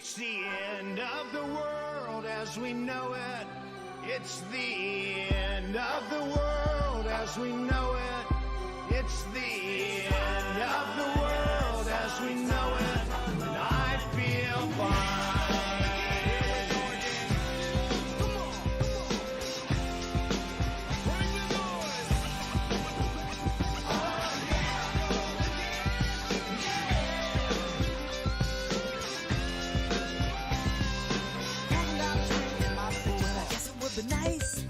It's the end of the world as we know it. It's the end of the world as we know it. It's the end of the world as we know it. And I feel fine. Nice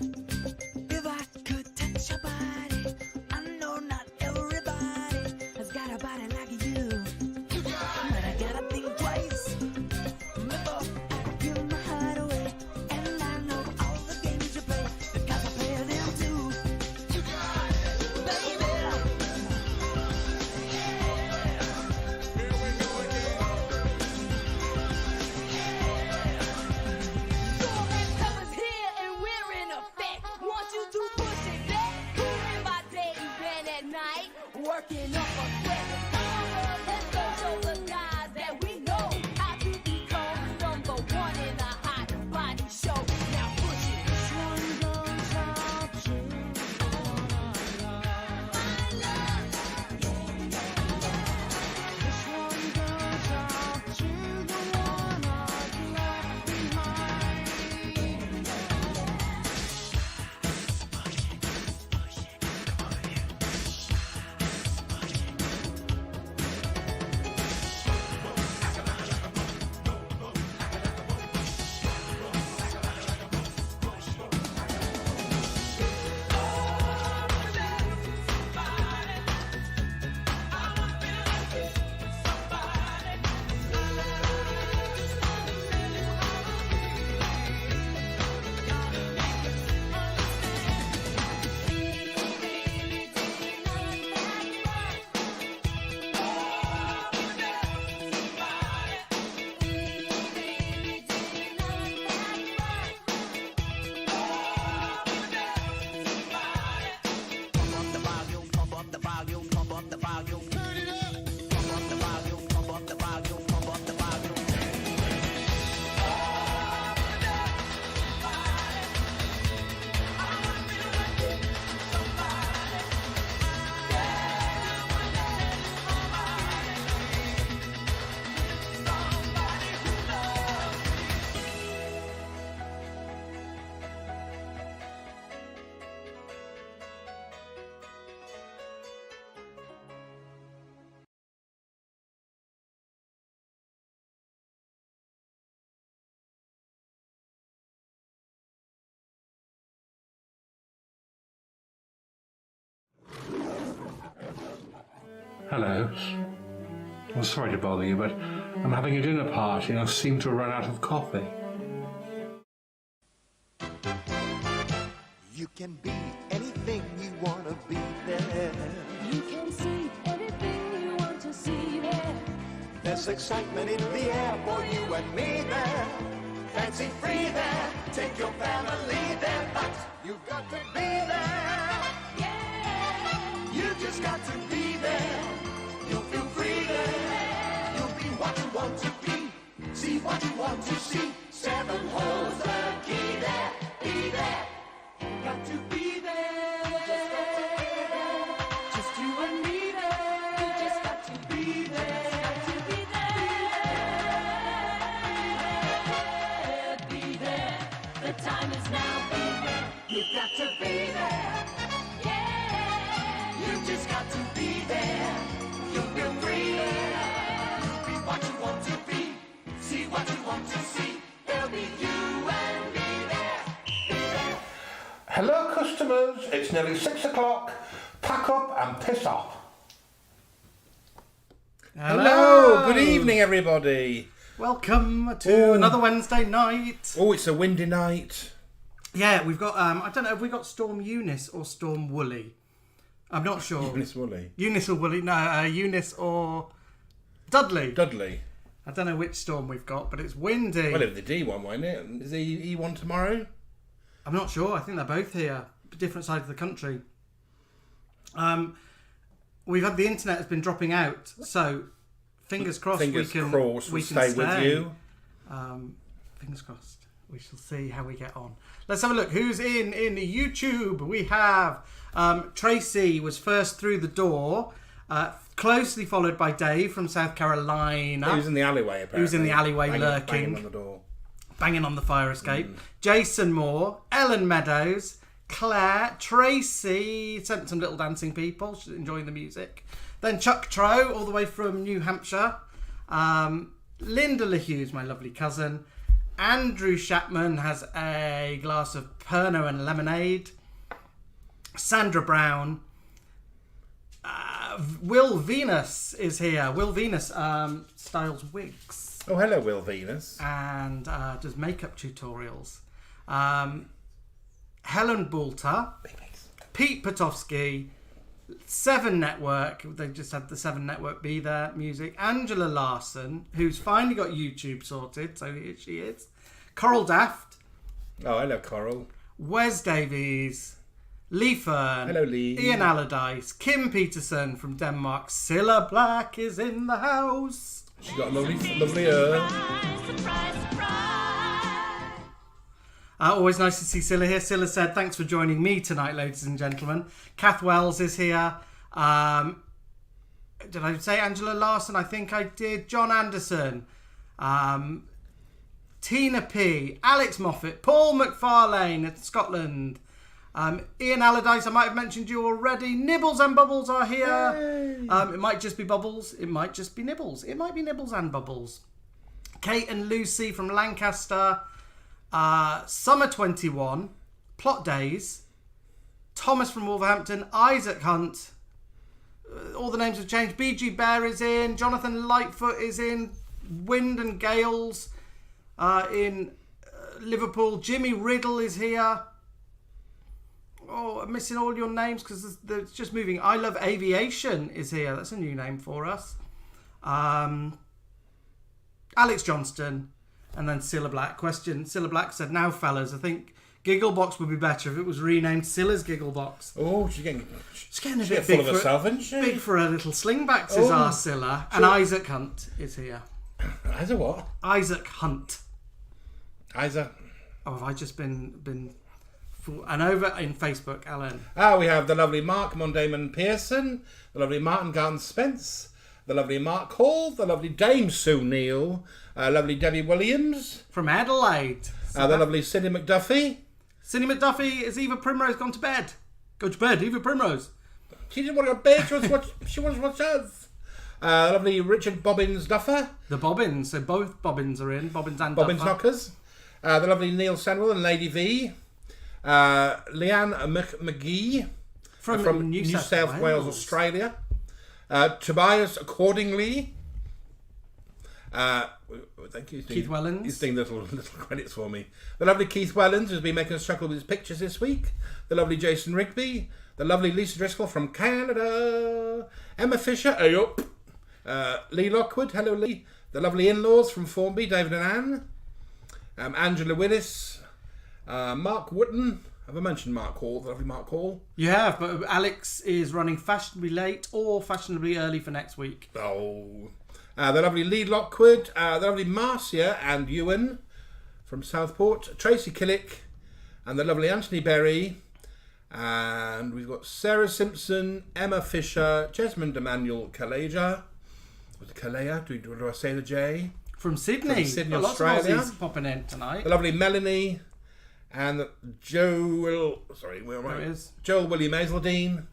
if I could touch your body. I know not everybody has got a body like you, but I gotta think twice before I give my heart away. And I know all the games you play because I play them too, baby. Here we go again. Summer's here and we're in effect. Want you to push it back. Cooling by day, even at night. Working up a sweat. Let's go show the guys that we know how to become number one in a hot body show. Now push it. This one goes out to This one goes out to the one I've left behind. Hello. I'm sorry to bother you, but I'm having a dinner party and I seem to have run out of coffee. You can be anything you want to be there. You can see anything you want to see there. There's excitement in the air for you and me there. Fancy free there, take your family there, but you've got to be there. Yeah. You just got to be there. You'll feel free there. You'll be what you want to be. See what you want to see. 7 holes the key there. Be there. Got to be there. Just you and me there. You just got to be there. got to be there. Be there. The time is now. Be there. You've got to be there. Yeah. You just got to be there. You'll feel free there. You'll be what you want to be. See what you want to see. There'll be you and me there. Be there. Hello customers, it's nearly 6 o'clock. Pack up and piss off. Hello, good evening everybody. Welcome to another Wednesday night. Oh, it's a windy night. Yeah, we've got, I don't know, have we got Storm Eunice or Storm Woolly? I'm not sure. Eunice Woolley. Eunice or Woolly? No, Eunice or Dudley. Dudley. I don't know which storm we've got, but it's windy. Well, it was the D1, wasn't it? Is the E1 tomorrow? I'm not sure. I think they're both here, different sides of the country. We've had the internet has been dropping out, so fingers crossed Fingers we can crossed we will can stay with you. Fingers crossed. We shall see how we get on. Let's have a look. Who's in YouTube? We have Tracy was first through the door, closely followed by Dave from South Carolina. He was in the alleyway, apparently. He was in the alleyway lurking. Banging on the door. Banging on the fire escape. Jason Moore, Ellen Meadows, Claire, Tracy, sent some little dancing people. She's enjoying the music. Then Chuck Trow, all the way from New Hampshire. Linda LaHughes, my lovely cousin. Andrew Chapman has a glass of Pernod and lemonade. Sandra Brown. Will Venus is here. Will Venus styles wigs. Oh, hello, Will Venus. And does makeup tutorials. Helen Boulter. Pete Potofsky. 7 Network. They just had the 7 Network Be There music. Angela Larson, who's finally got YouTube sorted. So here she is. Coral Daft. Oh, hello, Coral. Wes Davies. Lee Fern. Hello, Lee. Ian Allardyce. Kim Peterson from Denmark. Cilla Black is in the house. She's got a lovely hair. Always nice to see Cilla here. Cilla said, thanks for joining me tonight, ladies and gentlemen. Kath Wells is here. Did I say Angela Larson? I think I did. John Anderson. Tina P. Alex Moffat. Paul McFarlane in Scotland. Ian Allardyce, I might have mentioned you already. Nibbles and Bubbles are here. It might just be Bubbles. It might just be Nibbles. It might be Nibbles and Bubbles. Kate and Lucy from Lancaster. Summer 21. Plot Days. Thomas from Wolverhampton. Isaac Hunt. All the names have changed. BG Bear is in. Jonathan Lightfoot is in. Wind and Gales in Liverpool. Jimmy Riddle is here. Oh, I'm missing all your names because it's just moving. I Love Aviation is here. That's a new name for us. Alex Johnston. And then Cilla Black. Question. Cilla Black said, now fellas, I think Gigglebox would be better if it was renamed Cilla's Gigglebox. Oh, she's getting a bit full big of for herself, isn't she? Big for her little slingbacks is our Cilla. And Isaac Hunt is here. Isaac what? Isaac Hunt. Isaac. Oh, have I just been... And over in Facebook, Alan. We have the lovely Mark Mondamon Pearson, the lovely Martin Garton Spence, the lovely Mark Hall, the lovely Dame Sue Neal, lovely Debbie Williams. From Adelaide. The lovely Cindy McDuffie. Cindy McDuffie, has Eva Primrose gone to bed? Go to bed, Eva Primrose. She didn't want to go to bed, she wants to watch us. Lovely Richard Bobbins Duffer. The Bobbins, so both Bobbins are in, Bobbins and Bobbins Duffer. Knockers. The lovely Neil Senwell and Lady V. Leanne McGee from New South Wales, Australia. Tobias Accordingly. Thank you. Keith Wellens. He's doing little credits for me. The lovely Keith Wellens, who's been making us chuckle with his pictures this week. The lovely Jason Rigby. The lovely Lisa Driscoll from Canada. Emma Fisher. Lee Lockwood. Hello, Lee. The lovely in-laws from Formby, David and Anne. Angela Willis. Mark Wooden. Have I mentioned Mark Hall? The lovely Mark Hall. You have, but Alex is running fashionably late or fashionably early for next week. Oh. The lovely Lee Lockwood. The lovely Marcia and Ewan from Southport. Tracy Killick. And the lovely Anthony Berry. And we've got Sarah Simpson, Emma Fisher, Jesmond Emmanuel Kaleja. Was it Kalea? Do I say the J? From Sydney. From Sydney, Lots Australia. of Aussies popping in tonight. The lovely Melanie. And Joel William Hazeldine,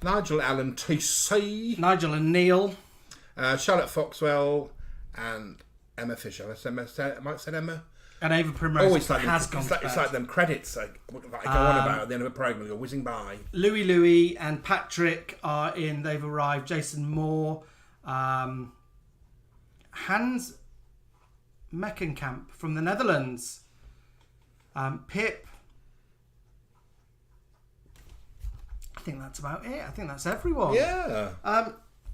Nigel Allen Tracy, Nigel and Neil, Charlotte Foxwell, and Emma Fisher. I might say Emma. And Ava Primrose has gone. It's like them credits I go on about at the end of a programme. They go whizzing by. Louis and Patrick are in. They've arrived. Jason Moore, Hans Meckenkamp from the Netherlands. Pip. I think that's about it. I think that's everyone. Yeah.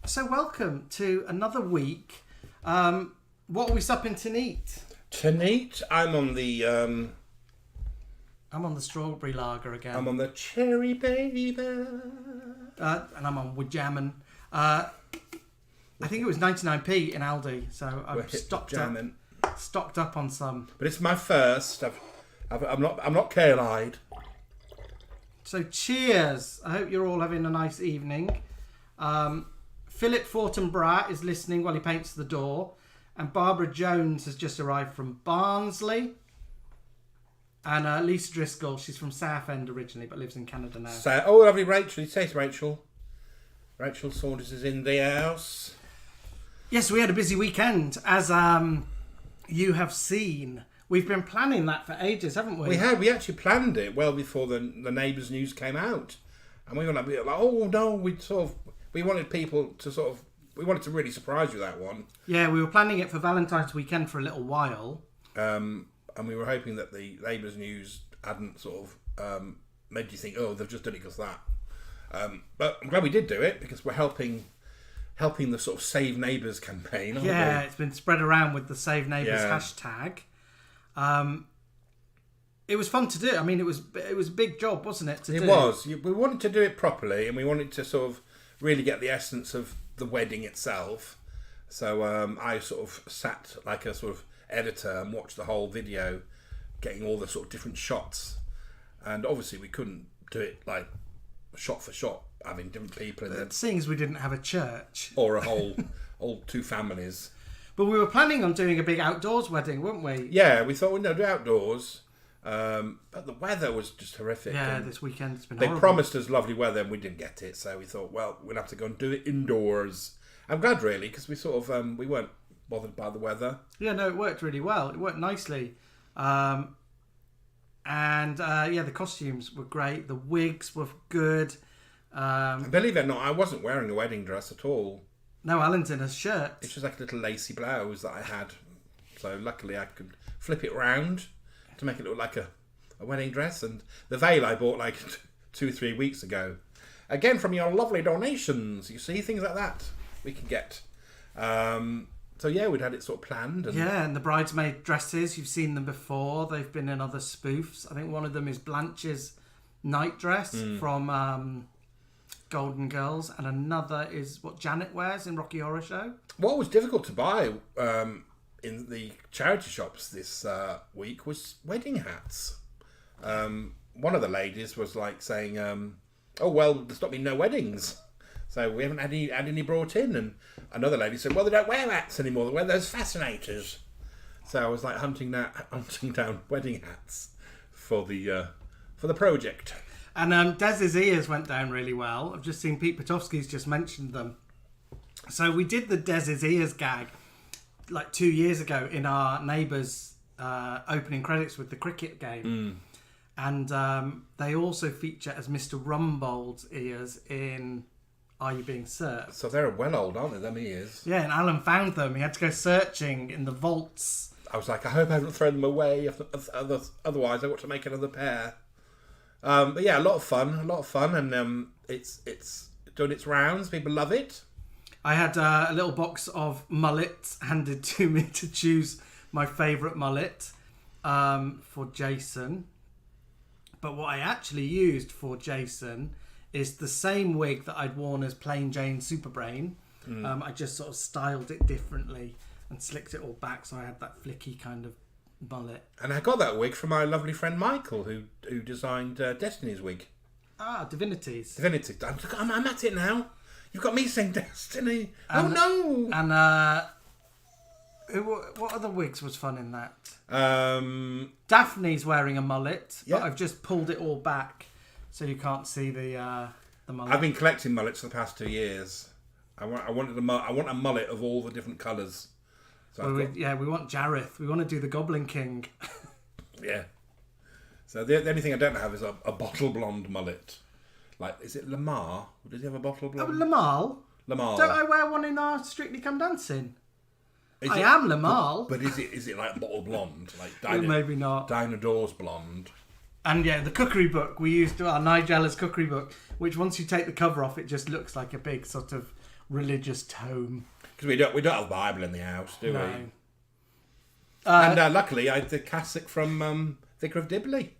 So welcome to another week. What are we supping tonight? Tonight, I'm on the strawberry lager again. I'm on the cherry baby. And I'm on with jammin'. I think it was 99p in Aldi, so I've stocked stocked up on some. But it's my first. I'm not kale-eyed. So cheers. I hope you're all having a nice evening. Philip Fortinbras is listening while he paints the door. And Barbara Jones has just arrived from Barnsley. And Lisa Driscoll, she's from Southend originally, but lives in Canada now. So, oh, lovely Rachel. You say to Rachel. Rachel Saunders is in the house. Yes, we had a busy weekend, as you have seen. We've been planning that for ages, haven't we? We had. We actually planned it well before the Neighbours news came out. And we were like, oh, no, we wanted people to we wanted to really surprise you that one. Yeah, we were planning it for Valentine's weekend for a little while. And we were hoping that the Neighbours news hadn't made you think, oh, they've just done it because that. But I'm glad we did do it because we're helping the sort of Save Neighbours campaign, aren't we? Yeah, it's been spread around with the Save Neighbours hashtag. It was fun to do. I mean, it was a big job, wasn't it? It was. We wanted to do it properly, and we wanted to sort of really get the essence of the wedding itself. So I sort of sat like a sort of editor and watched the whole video, getting all the sort of different shots. And obviously, we couldn't do it like shot for shot, having different people in there. Seeing as we didn't have a church Or a whole two families. But we were planning on doing a big outdoors wedding, weren't we? Yeah, we thought we'd do outdoors. But the weather was just horrific. Yeah, this weekend it's been They horrible. promised us lovely weather and we didn't get it. So we thought, well, we'll have to go and do it indoors. I'm glad, really, because we sort of, we weren't bothered by the weather. Yeah, no, it worked really well. It worked nicely. The costumes were great. The wigs were good. Believe it or not, I wasn't wearing a wedding dress at all. No, Alan's in a shirt. It's just like a little lacy blouse that I had. So luckily I could flip it round to make it look like a wedding dress. And the veil I bought like 2-3 weeks ago. Again, from your lovely donations. You see, things like that we can get. So yeah, we'd had it sort of planned. And the bridesmaid dresses, you've seen them before. They've been in other spoofs. I think one of them is Blanche's night dress from Golden Girls, and another is what Janet wears in Rocky Horror Show. What was difficult to buy in the charity shops this week was wedding hats. One of the ladies was like saying, oh, well, there's not been no weddings. So we haven't had any brought in. And another lady said, well, they don't wear hats anymore. They wear those fascinators. So I was like hunting down wedding hats for the project. And Dez's ears went down really well. I've just seen Pete Potofsky's just mentioned them. So we did the Dez's ears gag like 2 years ago in our Neighbours opening credits with the cricket game. And they also feature as Mr. Rumbold's ears in Are You Being Served? So they're well old, aren't they, them ears? Yeah, and Alan found them. He had to go searching in the vaults. I was like, I hope I haven't thrown them away. Otherwise, I've got to make another pair. But yeah, a lot of fun, and it's doing its rounds. People love it. I had a little box of mullets handed to me to choose my favourite mullet for Jason. But what I actually used for Jason is the same wig that I'd worn as Plain Jane Superbrain. I just sort of styled it differently and slicked it all back, so I had that flicky kind of mullet. And I got that wig from my lovely friend Michael, who designed Destiny's wig. Ah, Divinities. Divinity. I'm at it now. You've got me saying Destiny. Oh no! And what other wigs was fun in that? Daphne's wearing a mullet, but I've just pulled it all back so you can't see the mullet. I've been collecting mullets for the past 2 years. I want a mullet of all the different colours. So we want Jareth. We want to do the Goblin King. Yeah. So the only thing I don't have is a bottle blonde mullet. Like, is it Lamar? Does he have a bottle blonde? Lamal? Lamar. Don't I wear one in our Strictly Come Dancing? I am Lamal. But is it like bottle blonde? Like maybe not. Dinah Dawes blonde. And yeah, the cookery book. We used our Nigella's cookery book, which once you take the cover off, it just looks like a big sort of religious tome. Because we don't have a Bible in the house, do No. we? And luckily, I had the cassock from Vicar of Dibley.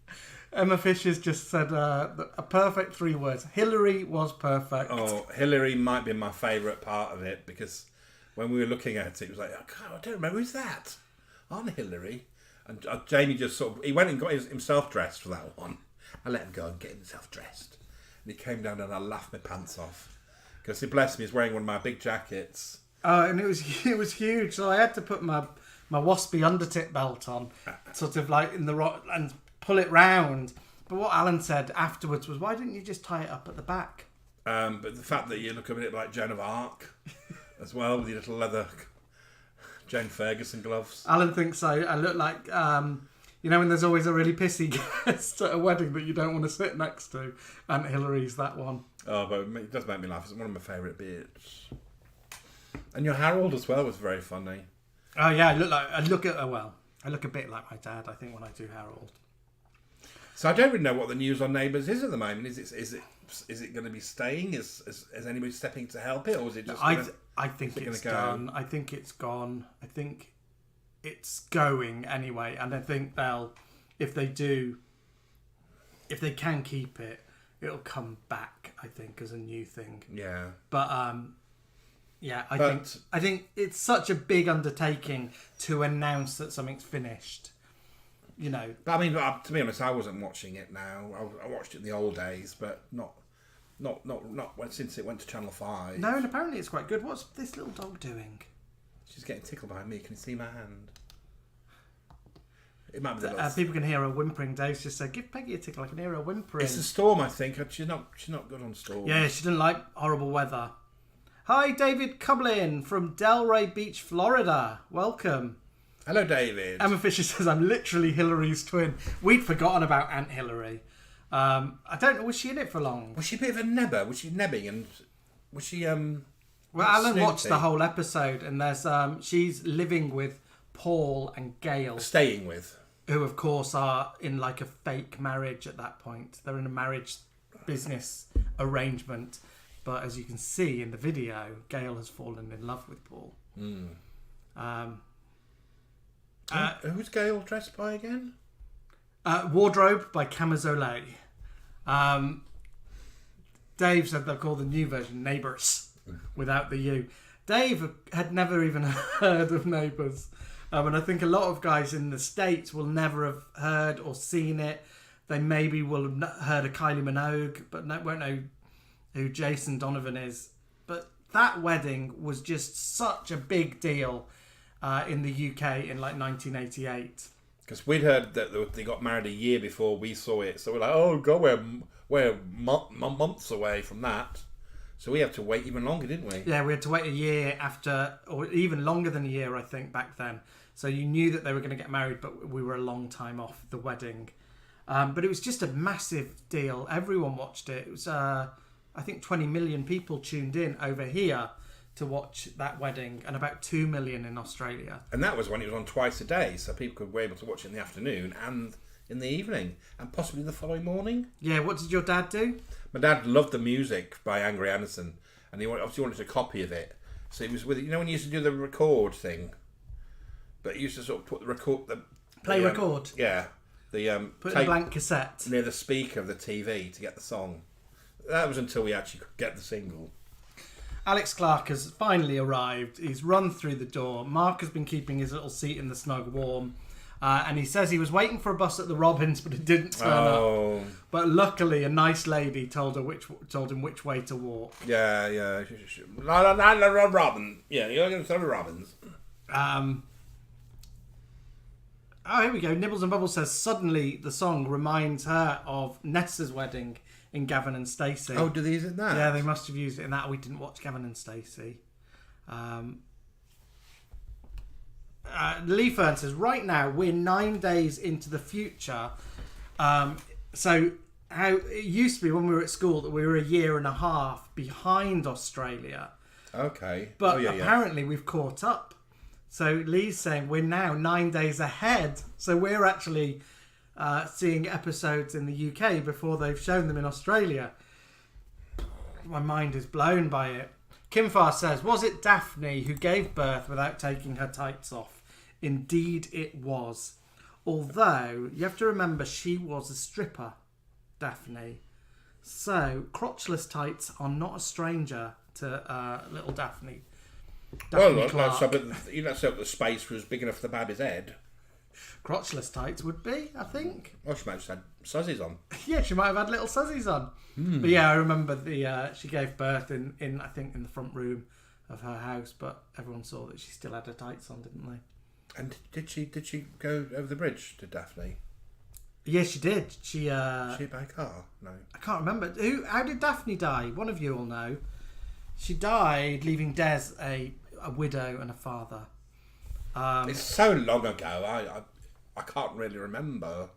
Emma Fisher's just said a perfect 3 words. Hillary was perfect. Oh, Hillary might be my favourite part of it because when we were looking at it, it was like, oh, God, I don't remember who's that. "Aren't Hillary?" And Jamie just sort of, he went and got himself dressed for that one. I let him go and get himself dressed. And he came down and I laughed my pants off. Because, bless me, he's wearing one of my big jackets. Oh, and it was huge. So I had to put my waspy undertip belt on, sort of like in the rock, and pull it round. But what Alan said afterwards was, why didn't you just tie it up at the back? But the fact that you look a bit like Joan of Arc as well, with your little leather Jane Ferguson gloves. Alan thinks I look like, you know, when there's always a really pissy guest at a wedding that you don't want to sit next to. Aunt Hillary's that one. Oh, but it does make me laugh. It's one of my favourite bits. And your Harold as well was very funny. Oh yeah, I look a bit like my dad, I think, when I do Harold. So I don't really know what the news on Neighbours is at the moment. Is it going to be staying? Is anybody stepping to help it, or is it just? I think it's done. I think it's gone. I think it's going anyway, and I think if they can keep it, it'll come back. I think as a new thing. Yeah. But yeah, I think it's such a big undertaking to announce that something's finished. You know. But I mean, to be honest, I wasn't watching it now. I watched it in the old days, but not since it went to Channel 5. No, and apparently it's quite good. What's this little dog doing? She's getting tickled by me. Can you see my hand? It might be the people can hear her whimpering. Dave's just said, "Give Peggy a tickle. I can hear her whimpering." It's the storm, I think. She's not good on storms. Yeah, she didn't like horrible weather. Hi, David Cublin from Delray Beach, Florida. Welcome. Hello, David. Emma Fisher says, "I'm literally Hillary's twin." We'd forgotten about Aunt Hillary. I don't know. Was she in it for long? Was she a bit of a nebber? Was she nebbing and was she Well, Alan snooty? watched the whole episode, and there's she's living with Paul and Gail, Staying with, who of course are in like a fake marriage at that point. They're in a marriage business arrangement, but as you can see in the video, Gail has fallen in love with Paul. Who's Gail dressed by again? Wardrobe by Camisole. Dave said they'll call the new version Neighbours without the U. Dave had never even heard of Neighbours. And I think a lot of guys in the States will never have heard or seen it. They maybe will have heard of Kylie Minogue, but won't know who Jason Donovan is. But that wedding was just such a big deal in the UK in like 1988. Because we'd heard that they got married a year before we saw it. So we're like, oh, God, we're months away from that. So we had to wait even longer, didn't we? Yeah, we had to wait a year after, or even longer than a year, I think, back then. So you knew that they were going to get married, but we were a long time off the wedding. But it was just a massive deal. Everyone watched it. It was, I think, 20 million people tuned in over here to watch that wedding, and about 2 million in Australia. And that was when it was on twice a day, so people were able to watch it in the afternoon and in the evening, and possibly the following morning. Yeah, what did your dad do? My dad loved the music by Angry Anderson, and he obviously wanted a copy of it. So he was with it. You know when you used to do the record thing? But he used to sort of put the record... Play record? Yeah. Put in a blank cassette. Near the speaker of the TV to get the song. That was until we actually could get the single. Alex Clark has finally arrived. He's run through the door. Mark has been keeping his little seat in the snug warm. And he says he was waiting for a bus at the Robins, but it didn't turn up. But luckily, a nice lady told him which way to walk. Yeah. Robin. Yeah, you're going to tell Robins. Oh, here we go. Nibbles and Bubbles says, suddenly the song reminds her of Nessa's wedding in Gavin and Stacey. Oh, do they use it in that? Yeah, they must have used it in that. We didn't watch Gavin and Stacey. Lee Fern says, right now we're 9 days into the future. So how it used to be when we were at school that we were a year and a half behind Australia. Okay. But apparently we've caught up. So Lee's saying we're now 9 days ahead. So we're actually seeing episodes in the UK before they've shown them in Australia. My mind is blown by it. Kim Farr says, was it Daphne who gave birth without taking her tights off? Indeed it was. Although, you have to remember she was a stripper, Daphne. So, crotchless tights are not a stranger to little Daphne. Daphne Well, Clark. so, but you know, so the space was big enough for the baby's head. Crotchless tights would be, I think. Well, she might have just had suzzies on. Yeah, she might have had little suzzies on. But yeah, I remember she gave birth in I think in the front room of her house, but everyone saw that she still had her tights on, didn't they? And did she go over the bridge to Daphne? Yes, she did. She by car? No. I can't remember. How did Daphne die? One of you will know. She died leaving Des a widow and a father. It's so long ago. I can't really remember.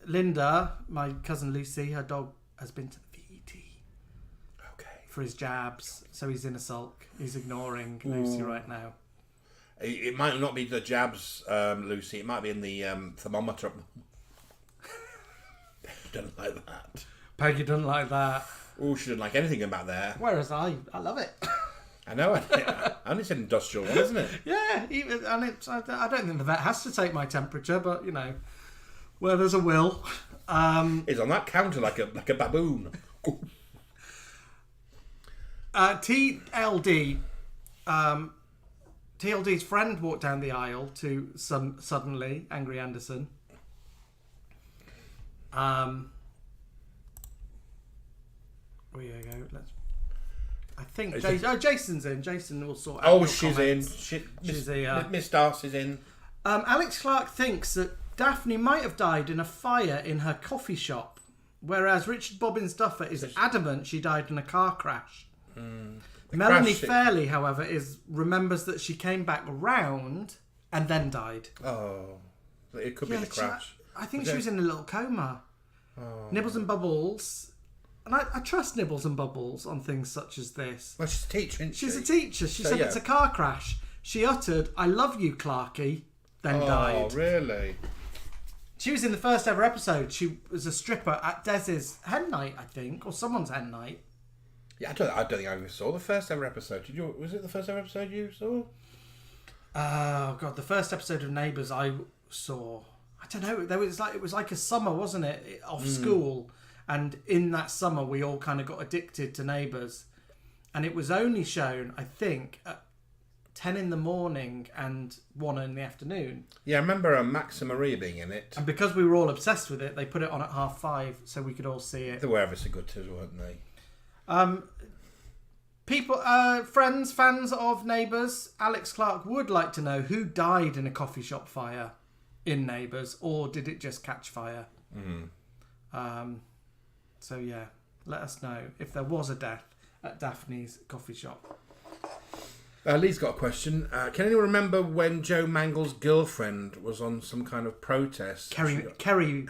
Linda, my cousin Lucy, her dog has been to the VET Okay. for his jabs, so he's in a sulk. He's ignoring Lucy right now. It might not be the jabs, Lucy. It might be in the thermometer. Don't like that. Peggy doesn't like that. Oh, she doesn't like anything about there. Whereas I love it. I know. And it's an industrial one, isn't it? Yeah, I don't think the vet has to take my temperature, but you know, where there's a will. It's on that counter like a baboon. TLD. TLD's friend walked down the aisle to suddenly Angry Anderson. Where you go? I think Jason's in. Jason will sort out. Oh, your she's comments. in. She's Miss Darcy's in. Alex Clark thinks that Daphne might have died in a fire in her coffee shop, whereas Richard Bobbins Duffer is adamant she died in a car crash. Melanie Fairley, however, remembers that she came back round and then died. Oh, it could be the crash. I think she was in a little coma. Nibbles and Bubbles, and I trust Nibbles and Bubbles on things such as this. Well, she's a teacher, isn't she? She's a teacher. She said it's a car crash. She uttered, "I love you, Clarky," then died. Oh, really? She was in the first ever episode. She was a stripper at Dez's hen night, I think, or someone's hen night. Yeah, I don't think I ever saw the first ever episode. Did you? Was it the first ever episode you saw? Oh god, the first episode of Neighbours I saw. I don't know. It was like a summer, wasn't it? Off school, and in that summer we all kind of got addicted to Neighbours, and it was only shown, I think, at 10 in the morning and 1 in the afternoon. Yeah, I remember Max and Maria being in it. And because we were all obsessed with it, they put it on at 5:30 so we could all see it. They were ever so good too, weren't they? People, friends, fans of Neighbours, Alex Clark would like to know who died in a coffee shop fire in Neighbours, or did it just catch fire? So yeah, let us know if there was a death at Daphne's coffee shop. Lee's got a question. Can anyone remember when Joe Mangle's girlfriend was on some kind of protest? Kerry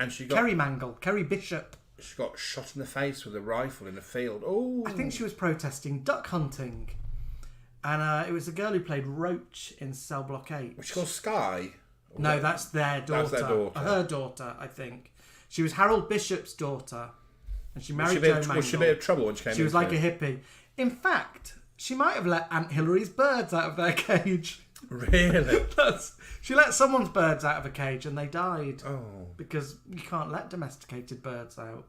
Mangle, Kerry Bishop. She got shot in the face with a rifle in a field. Oh, I think she was protesting duck hunting. And it was a girl who played Roach in Cell Block 8. Was she called Sky? No, that's their daughter. That's their daughter. Her daughter, I think. She was Harold Bishop's daughter. And she married Joe Mangle. Was she a bit of trouble when she came in? She was like a hippie. In fact, she might have let Aunt Hillary's birds out of their cage. Really? She let someone's birds out of a cage and they died. Oh. Because you can't let domesticated birds out.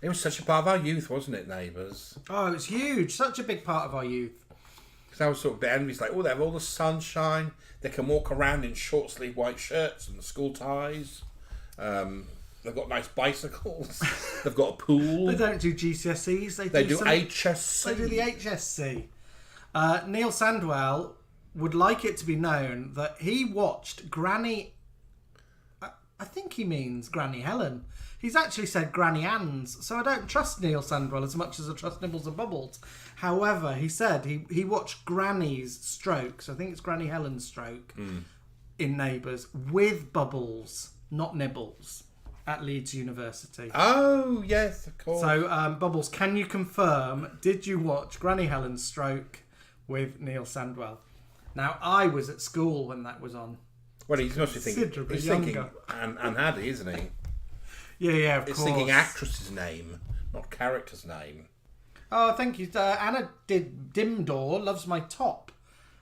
It was such a part of our youth, wasn't it, Neighbours? Oh, it was huge. Such a big part of our youth. Because I was sort of the enemies, like, they have all the sunshine. They can walk around in short sleeve white shirts and school ties. They've got nice bicycles. They've got a pool. They don't do GCSEs. They do HSC. They do the HSC. Neil Sandwell would like it to be known that he watched Granny... I think he means Granny Helen. He's actually said Granny Ann's, so I don't trust Neil Sandwell as much as I trust Nibbles and Bubbles. However, he said he watched Granny's stroke, so I think it's Granny Helen's stroke, in Neighbours, with Bubbles, not Nibbles, at Leeds University. Oh, yes, of course. So, Bubbles, can you confirm, did you watch Granny Helen's stroke with Neil Sandwell? Now, I was at school when that was on. Well, he must be thinking... Considerably He's younger. thinking Anne Haddy, isn't he? Yeah, of He's course. thinking actress's name, not character's name. Oh, thank you. Anna did Dimdor, Loves My Top,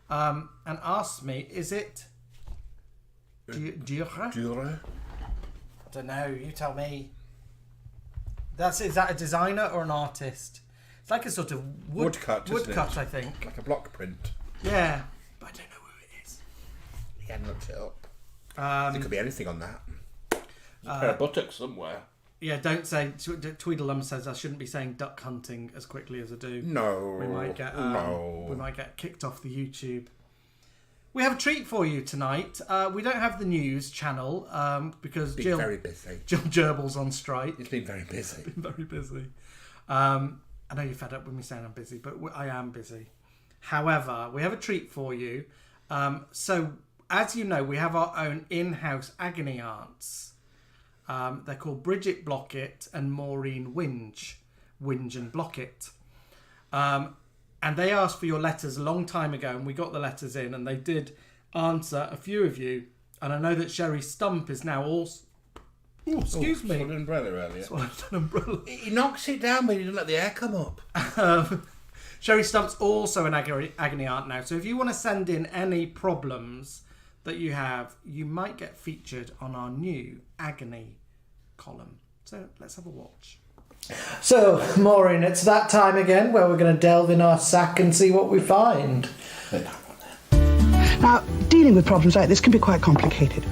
and asked me, is it... Dure? Dure? I don't know, you tell me. Is that a designer or an artist? It's like a sort of Woodcut, isn't woodcut, it? I think. Like a block print. Yeah, but I don't know who it is. He hadn't looked it up. There could be anything on that. There's a pair of buttocks somewhere. Yeah, don't say. Tweedledum says I shouldn't be saying duck hunting as quickly as I do. No. We might get no. we might get kicked off the YouTube. We have a treat for you tonight. We don't have the news channel because Been very busy. Jill Gerbil's on strike. He's been very busy. Very busy. I know you're fed up with me saying I'm busy, but I am busy. However, we have a treat for you. So, as you know, we have our own in-house Agony aunts. They're called Bridget Blockett and Maureen Winge and Blockett. And they asked for your letters a long time ago, and we got the letters in, and they did answer a few of you. And I know that Sherry Stump is now also... Oh, excuse me. Swallowed an umbrella earlier. Swallowed an umbrella. He knocks it down, but he doesn't let the air come up. Sherry Stump's also an agony aunt now. So if you want to send in any problems that you have, you might get featured on our new Agony column. So let's have a watch. So, Maureen, it's that time again where we're going to delve in our sack and see what we find. Now, dealing with problems like this can be quite complicated.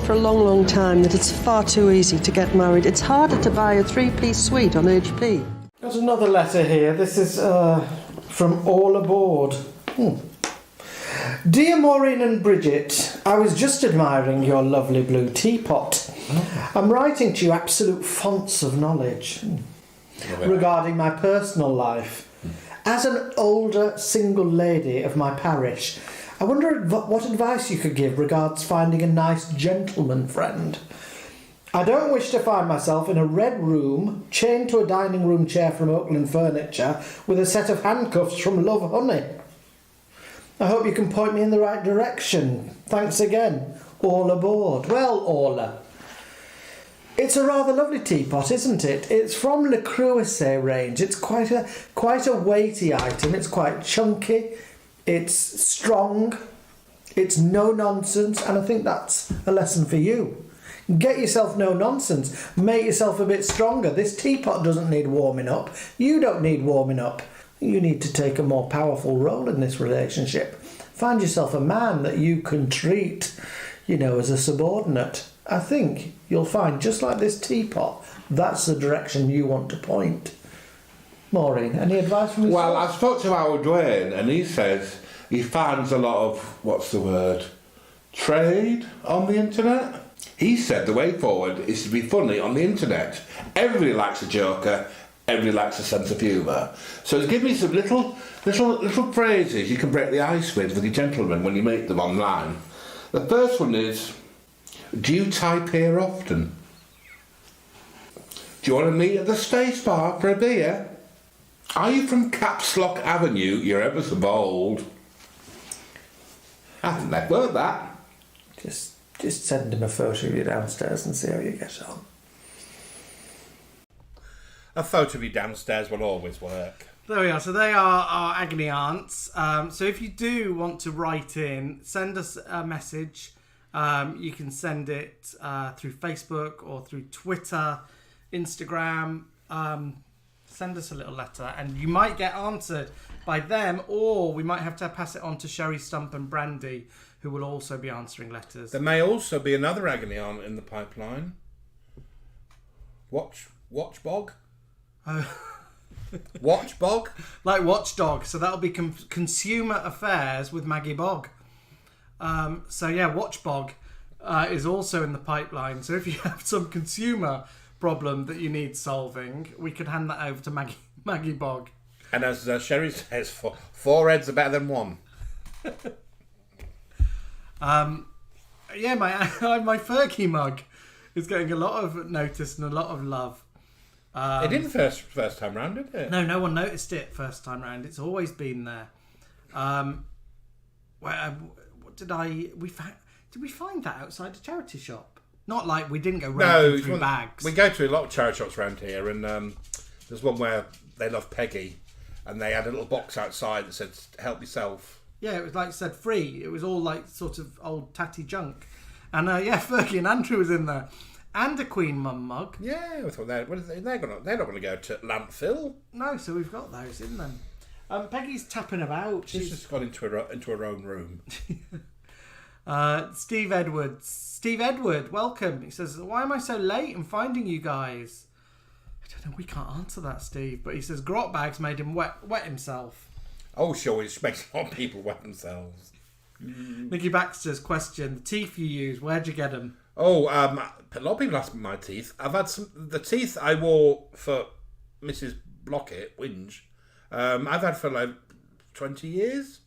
For a long time that it's far too easy to get married. It's harder to buy a 3-piece suite on HP. Got another letter here. This is from All Aboard. Dear Maureen and Bridget, I was just admiring your lovely blue teapot. I'm writing to you absolute fonts of knowledge regarding my personal life. As an older single lady of my parish, I wonder what advice you could give regards finding a nice gentleman friend. I don't wish to find myself in a red room, chained to a dining room chair from Oakland Furniture, with a set of handcuffs from Love Honey. I hope you can point me in the right direction. Thanks again. All aboard. Well, Orla, it's a rather lovely teapot, isn't it? It's from Le Creuset range. It's quite a weighty item. It's quite chunky. It's strong, it's no nonsense, and I think that's a lesson for you. Get yourself no nonsense, make yourself a bit stronger. This teapot doesn't need warming up, you don't need warming up. You need to take a more powerful role in this relationship. Find yourself a man that you can treat, as a subordinate. I think you'll find, just like this teapot, that's the direction you want to point. Maureen, any advice from yourself? Well, I spoke to Howard Dwayne, and he says he finds a lot of, trade on the internet. He said the way forward is to be funny on the internet. Everybody likes a joker, everybody likes a sense of humour. So give me some little phrases you can break the ice with your gentlemen when you meet them online. The first one is, do you type here often? Do you want to meet at the Space Bar for a beer? Are you from Caps Lock Avenue? You're ever so bold. I think they've worked that. Just send him a photo of you downstairs and see how you get on. A photo of you downstairs will always work. There we are. So they are our Agony aunts. So if you do want to write in, send us a message. You can send it through Facebook or through Twitter, Instagram. Send us a little letter and you might get answered by them, or we might have to pass it on to Sherry Stump and Brandy, who will also be answering letters. There may also be another Agony aunt in the pipeline. Watchbog? Watchbog? Like Watchdog. So that'll be Consumer Affairs with Maggie Bogg. Watchbog is also in the pipeline. So if you have some consumer problem that you need solving, we could hand that over to Maggie Bogg. And as Sherry says, four heads are better than one. My Fergie mug is getting a lot of notice and a lot of love. It didn't first time round, did it? No one noticed it first time round. It's always been there. Did we find that outside a charity shop? Not like we didn't go racking through bags. We go to a lot of charity shops around here, and there's one where they love Peggy, and they had a little box outside that said "Help yourself." Yeah, it was like said free. It was all like sort of old tatty junk. And yeah, Fergie and Andrew was in there. And a Queen Mum mug. Yeah, I thought they're not going to go to landfill. No, so we've got those in them. Peggy's tapping about. She's just got into her own room. Steve Edward, welcome. He says, why am I so late in finding you guys? I don't know, we can't answer that, Steve. But he says grot bags made him wet himself. Oh, sure, it makes a lot of people wet themselves. Nicky Baxter's question, the teeth you use, where'd you get them? Oh, a lot of people ask me my teeth. I've had the teeth I wore for Mrs. Blockett, Winge, I've had for like 20 years.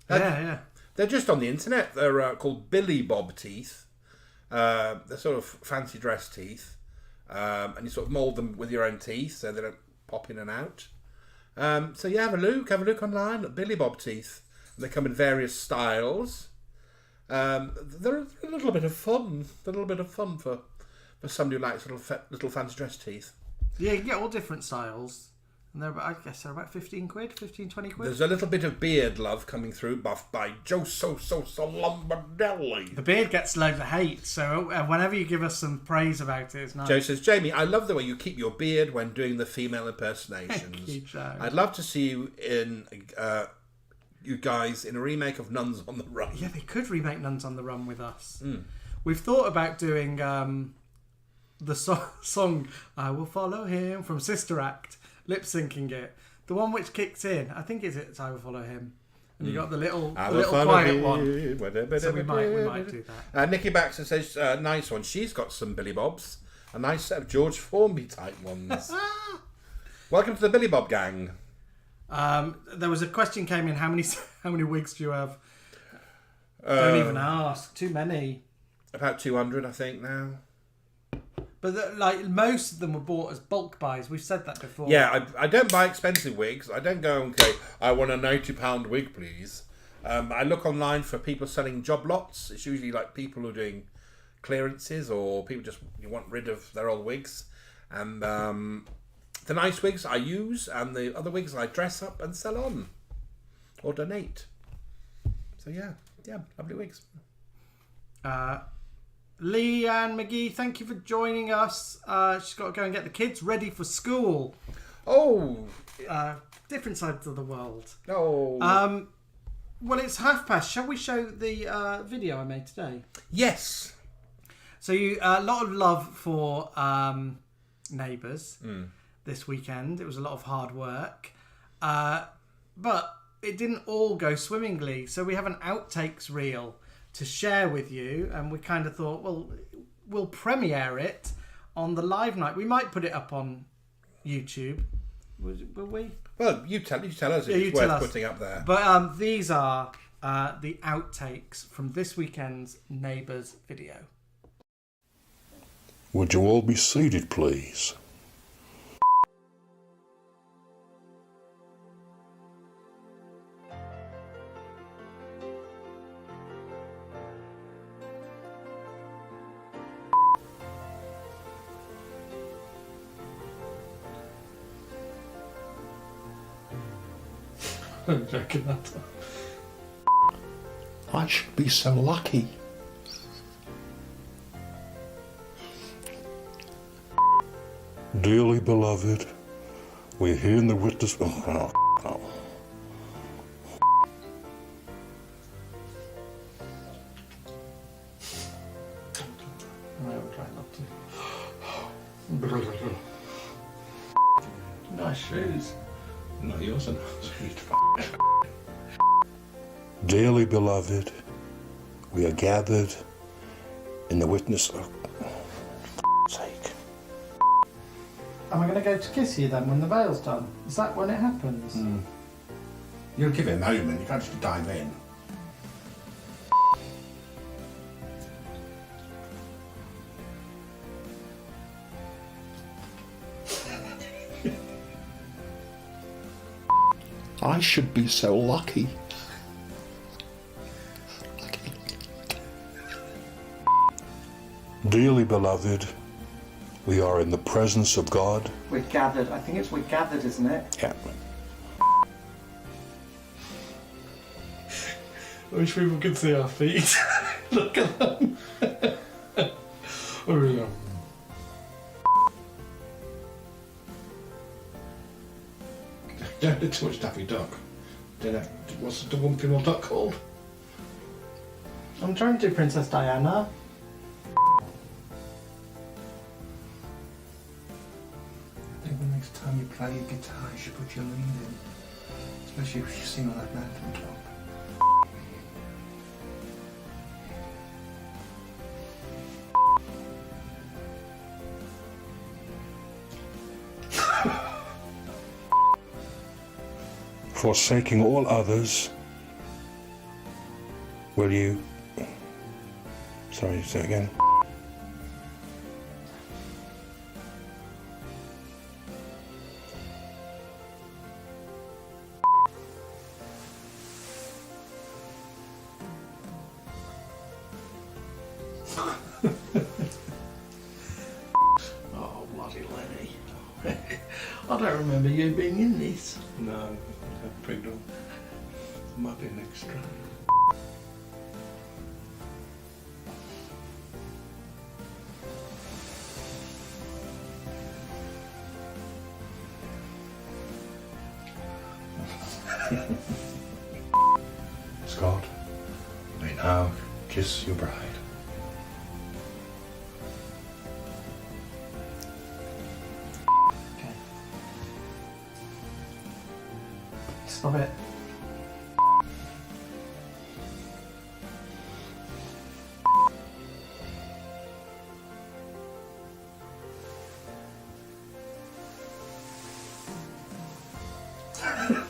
Yeah. They're just on the internet. They're called Billy Bob teeth. They're sort of fancy dress teeth. And you sort of mould them with your own teeth so they don't pop in and out. So yeah, have a look online at Billy Bob teeth. They come in various styles. They're a little bit of fun. They're a little bit of fun for somebody who likes little fancy dress teeth. Yeah, you can get all different styles. And I guess they're about 15 quid, 15, 20 quid. There's a little bit of beard love coming through, buffed by Joe So Lombardelli. The beard gets loads of hate, so whenever you give us some praise about it, it's nice. Joe says, Jamie, I love the way you keep your beard when doing the female impersonations. Thank you, Joe. I'd love to see you in you guys in a remake of Nuns on the Run. Yeah, they could remake Nuns on the Run with us. We've thought about doing the song I Will Follow Him from Sister Act, lip syncing it. The one which kicks in, I think it's I Will Follow Him. And you got the little quiet one. So we might do that. Nicky Baxter says, nice one. She's got some Billy Bobs. A nice set of George Formby type ones. Welcome to the Billy Bob gang. There was a question came in, how many wigs do you have? Don't even ask. Too many. About 200, I think, now. But most of them were bought as bulk buys. We've said that before. Yeah, I don't buy expensive wigs. I don't go and say, I want a £90 wig, please. I look online for people selling job lots. It's usually like people who are doing clearances or people just want rid of their old wigs. And the nice wigs I use and the other wigs I dress up and sell on or donate. So yeah, lovely wigs. Leanne McGee, thank you for joining us. She's got to go and get the kids ready for school. Oh, different sides of the world. Oh. Well, it's past. Shall we show the video I made today? Yes. So a lot of love for Neighbours this weekend. It was a lot of hard work, but it didn't all go swimmingly. So we have an outtakes reel to share with you, and we kind of thought, well, we'll premiere it on the live night. We might put it up on YouTube. Will we? Well, you tell us if it's worth putting up there. But these are the outtakes from this weekend's Neighbours video. Would you all be seated, please? I should be so lucky. Dearly beloved, we're here in the witness. Oh. Nice shoes. No, yours are not sweet. Dearly beloved, we are gathered in the witness of sake. Am I going to go to kiss you then when the veil's done? Is that when it happens? You'll give it a moment. You can't just dive in. I should be so lucky. Dearly beloved, we are in the presence of God. We're gathered. I think it's we're gathered, isn't it? Yeah. I wish people could see our feet. Look at them. Oh, yeah. Don't do too much Daffy Duck. What's the one female duck called? I'm trying to do Princess Diana. I think the next time you play your guitar, you should put your lead in. Especially if you sing on that man from top. Forsaking all others, will you... Sorry, say it again. Oh, bloody Lenny. I don't remember you being in this. No, I'm pregnant. Might be an extra. Scott, may now kiss your bride. Okay. Stop it.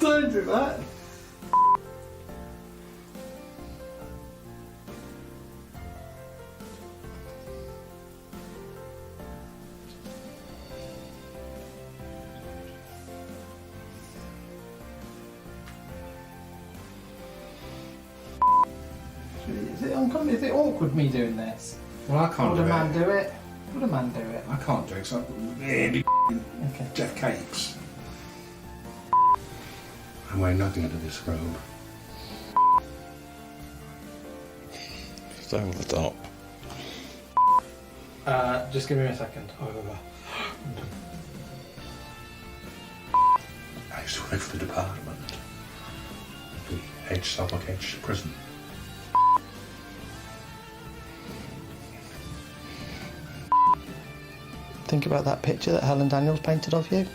Don't do that. Is it awkward me doing this? Well, I can't Would do a man it. do it? Would a man do it? I can't do it because I'm really Okay. Jeff Cakes. I'm wearing nothing under this robe. It's over the top. Just give me a second. Oh, I used to work for the department. The Southwark H prison. think about that picture that Helen Daniels painted of you.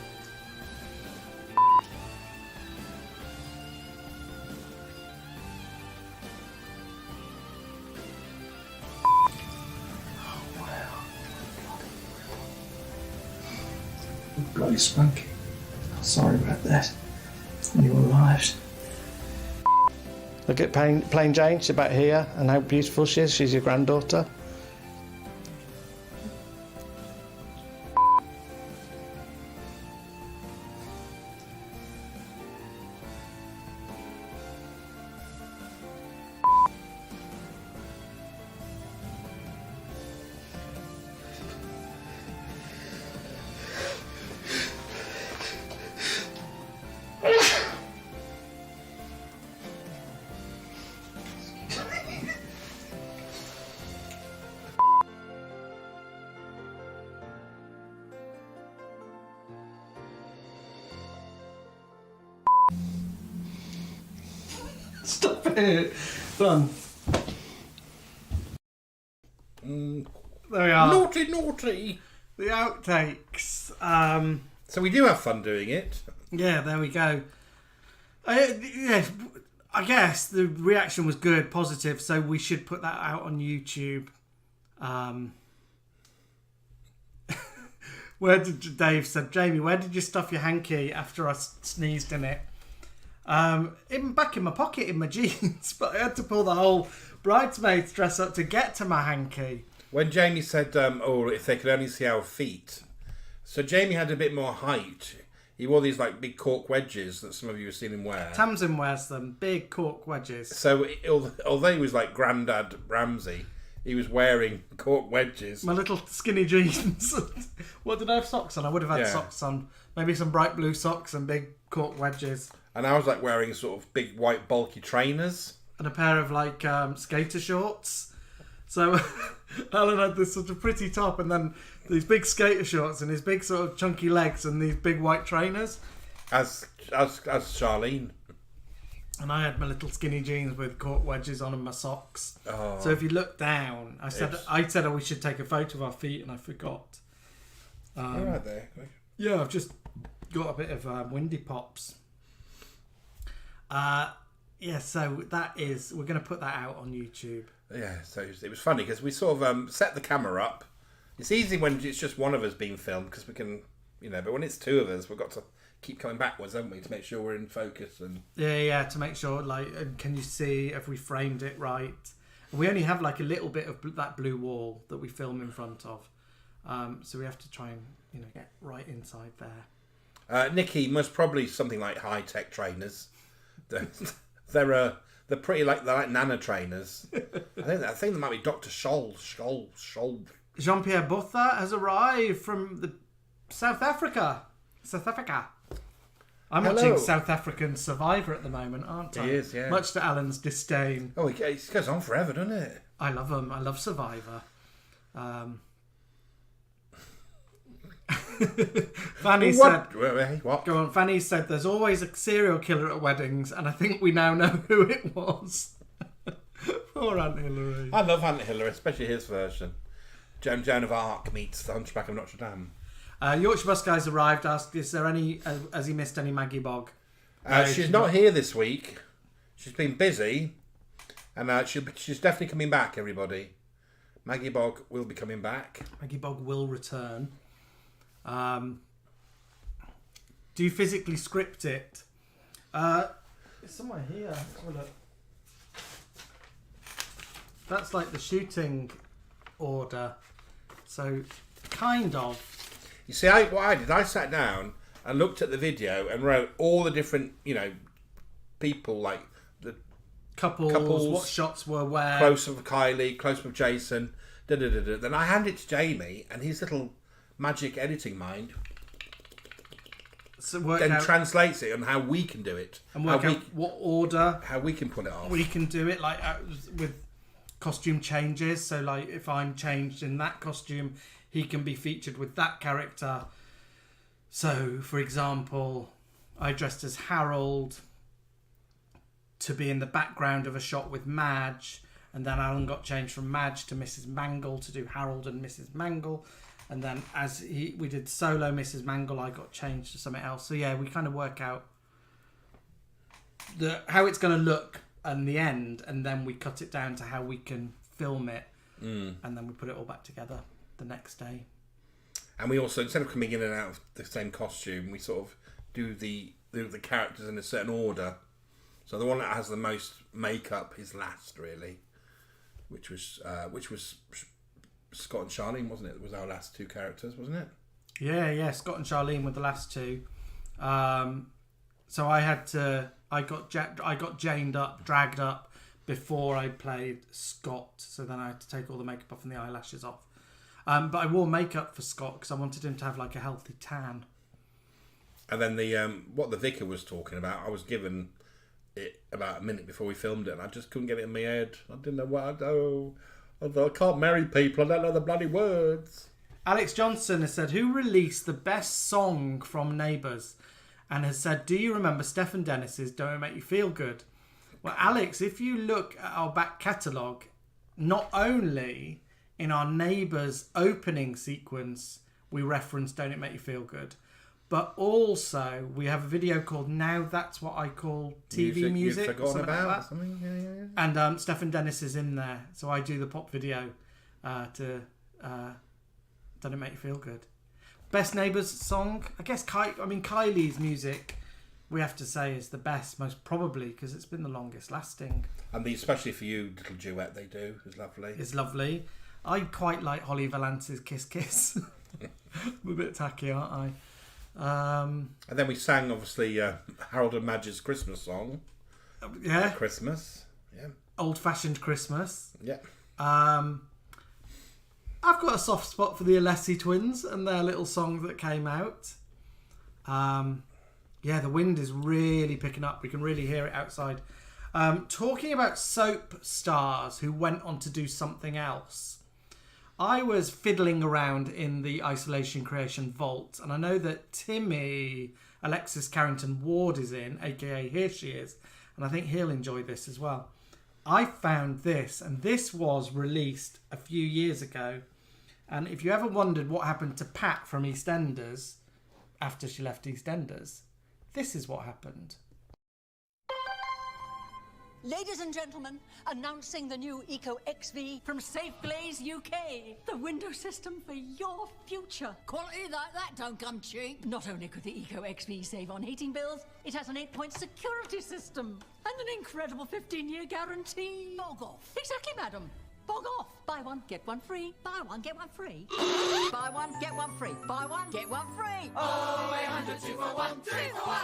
Bloody spunky. Sorry about that. On your lives. Look at Plain Jane, she's about here, and how beautiful she is. She's your granddaughter. Stop it. Done. There we are. Naughty, naughty. The outtakes. So we do have fun doing it. Yeah, there we go. Yeah, I guess the reaction was good, positive, so we should put that out on YouTube. Where did Dave said, Jamie, where did you stuff your hanky after I sneezed in it? Back in my pocket in my jeans, but I had to pull the whole bridesmaid's dress up to get to my hanky. When Jamie said, oh, if they could only see our feet. So Jamie had a bit more height. He wore these like big cork wedges that some of you have seen him wear. Tamsin wears them, big cork wedges. So although he was like Grandad Ramsay, he was wearing cork wedges. My little skinny jeans. What did I have socks on? I would have had socks on. Maybe some bright blue socks and big cork wedges. And I was like wearing sort of big white bulky trainers. and a pair of like skater shorts. So Alan had this sort of pretty top and then these big skater shorts and his big sort of chunky legs and these big white trainers. As Charlene. And I had my little skinny jeans with cork wedges on and my socks. Oh. So if you look down, I said we should take a photo of our feet and I forgot. All right there. Yeah, I've just got a bit of windy pops. So that is, we're going to put that out on YouTube. Yeah, so it was funny because we sort of set the camera up. It's easy when it's just one of us being filmed because we can, but when it's two of us, we've got to keep coming backwards, haven't we, to make sure we're in focus and to make sure, like, can you see if we framed it right? We only have like a little bit of that blue wall that we film in front of, so we have to try and get right inside there. Nikki most probably something like high-tech trainers. They're pretty they're like nana trainers. I think they might be Dr. Scholl. Jean-Pierre Botha has arrived from South Africa. I'm watching South African Survivor at the moment, aren't I? He is, yeah. Much to Alan's disdain. Oh, it goes on forever, doesn't it? I love them. I love Survivor. Fanny said... What? Go on. Fanny said there's always a serial killer at weddings, and I think we now know who it was. Poor Aunt Hilary. I love Aunt Hilary, especially his version. Joan of Arc meets the Hunchback of Notre Dame. Yorkshire Bus Guy's arrived, asked, is there any... has he missed any Maggie Bog? She's not here this week. She's been busy. And she's definitely coming back, everybody. Maggie Bog will be coming back. Maggie Bog will return. Do you physically script it? It's somewhere here. Let's have a look. That's like the shooting order. So, kind of. You see, what I did, I sat down and looked at the video and wrote all the different, people, like the couples, what shots were where. Close-up of Kylie, close-up of Jason, da-da-da-da. Then I handed it to Jamie and his little magic editing mind translates it on how we can do it. And work out what order. How we can pull it off. We can do it, like, with costume changes. So, like, if I'm changed in that costume, he can be featured with that character. So, for example, I dressed as Harold to be in the background of a shot with Madge, and then Alan got changed from Madge to Mrs. Mangle to do Harold and Mrs. Mangle, and then as we did solo Mrs. Mangle, I got changed to something else. So yeah, we kind of work out how it's going to look in the end, and then we cut it down to how we can film it, and then we put it all back together the next day. And we also, instead of coming in and out of the same costume, we sort of do the characters in a certain order. So the one that has the most makeup is last, really, which was Scott and Charlene, wasn't it? It was our last two characters, wasn't it? Yeah, Scott and Charlene were the last two. So I got dragged up before I played Scott. So then I had to take all the makeup off and the eyelashes off. But I wore makeup for Scott because I wanted him to have like a healthy tan. And then what the vicar was talking about, I was given it about a minute before we filmed it, and I just couldn't get it in my head. I didn't know what I do. I can't marry people. I don't know the bloody words. Alex Johnson has said, who released the best song from Neighbours? And has said, do you remember Stephen Dennis's Don't It Make You Feel Good? Well, Alex, if you look at our back catalogue, not only in our Neighbours opening sequence, we reference Don't It Make You Feel Good, but also we have a video called Now That's What I Call TV Music. You've forgotten about something? Yeah. And Stephen Dennis is in there. So I do the pop video to Don't It Make You Feel Good. Best Neighbours song? I guess Kylie's music, we have to say, is the best, most probably, because it's been the longest lasting. And especially for you, little duet they do is lovely. It's lovely. I quite like Holly Valance's Kiss Kiss. I'm a bit tacky, aren't I? And then we sang, obviously, Harold and Madge's Christmas song. Yeah. Christmas. Yeah. Old-fashioned Christmas. Yeah. I've got a soft spot for the Alessi twins and their little song that came out. The wind is really picking up. We can really hear it outside. Talking about soap stars who went on to do something else. I was fiddling around in the Isolation Creation vault, and I know that Timmy, Alexis Carrington Ward, is in, aka Here She Is, and I think he'll enjoy this as well. I found this, and this was released a few years ago. And if you ever wondered what happened to Pat from EastEnders after she left EastEnders, this is what happened. Ladies and gentlemen, announcing the new Eco XV from Safe Glaze UK. The window system for your future. Quality like that don't come cheap. Not only could the Eco XV save on heating bills, it has an 8-point security system and an incredible 15-year guarantee. Bog off. Exactly, madam. Bog off. Buy one, get one free. Buy one, get one free. Buy one, get one free. Buy one, get one free. Oh, 800 2 for 1, 3 for 1.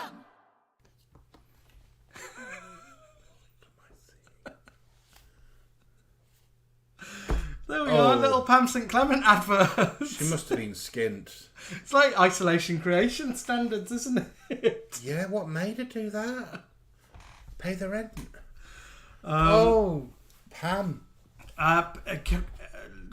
There we are, little Pam St Clement advert. She must have been skint. It's like Isolation Creation standards, isn't it? Yeah, what made her do that? Pay the rent. Pam.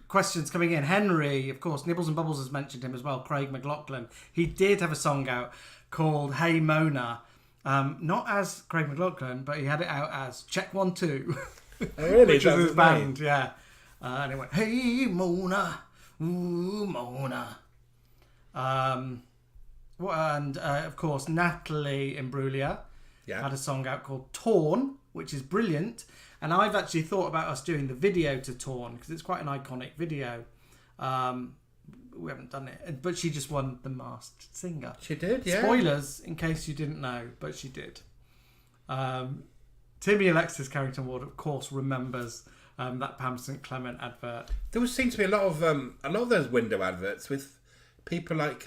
Questions coming in. Henry, of course, Nibbles and Bubbles has mentioned him as well. Craig McLaughlin. He did have a song out called Hey Mona. Not as Craig McLaughlin, but he had it out as Check 1 2. Oh, really? Which was his band, yeah. And it went, Hey Mona, ooh Mona. And of course, Natalie Imbruglia had a song out called Torn, which is brilliant. And I've actually thought about us doing the video to Torn because it's quite an iconic video. We haven't done it, but she just won The Masked Singer. She did, yeah. Spoilers, in case you didn't know, but she did. Timmy Alexis Carrington Ward, of course, remembers that Pam St Clement advert. There seems to be a lot of those window adverts with people like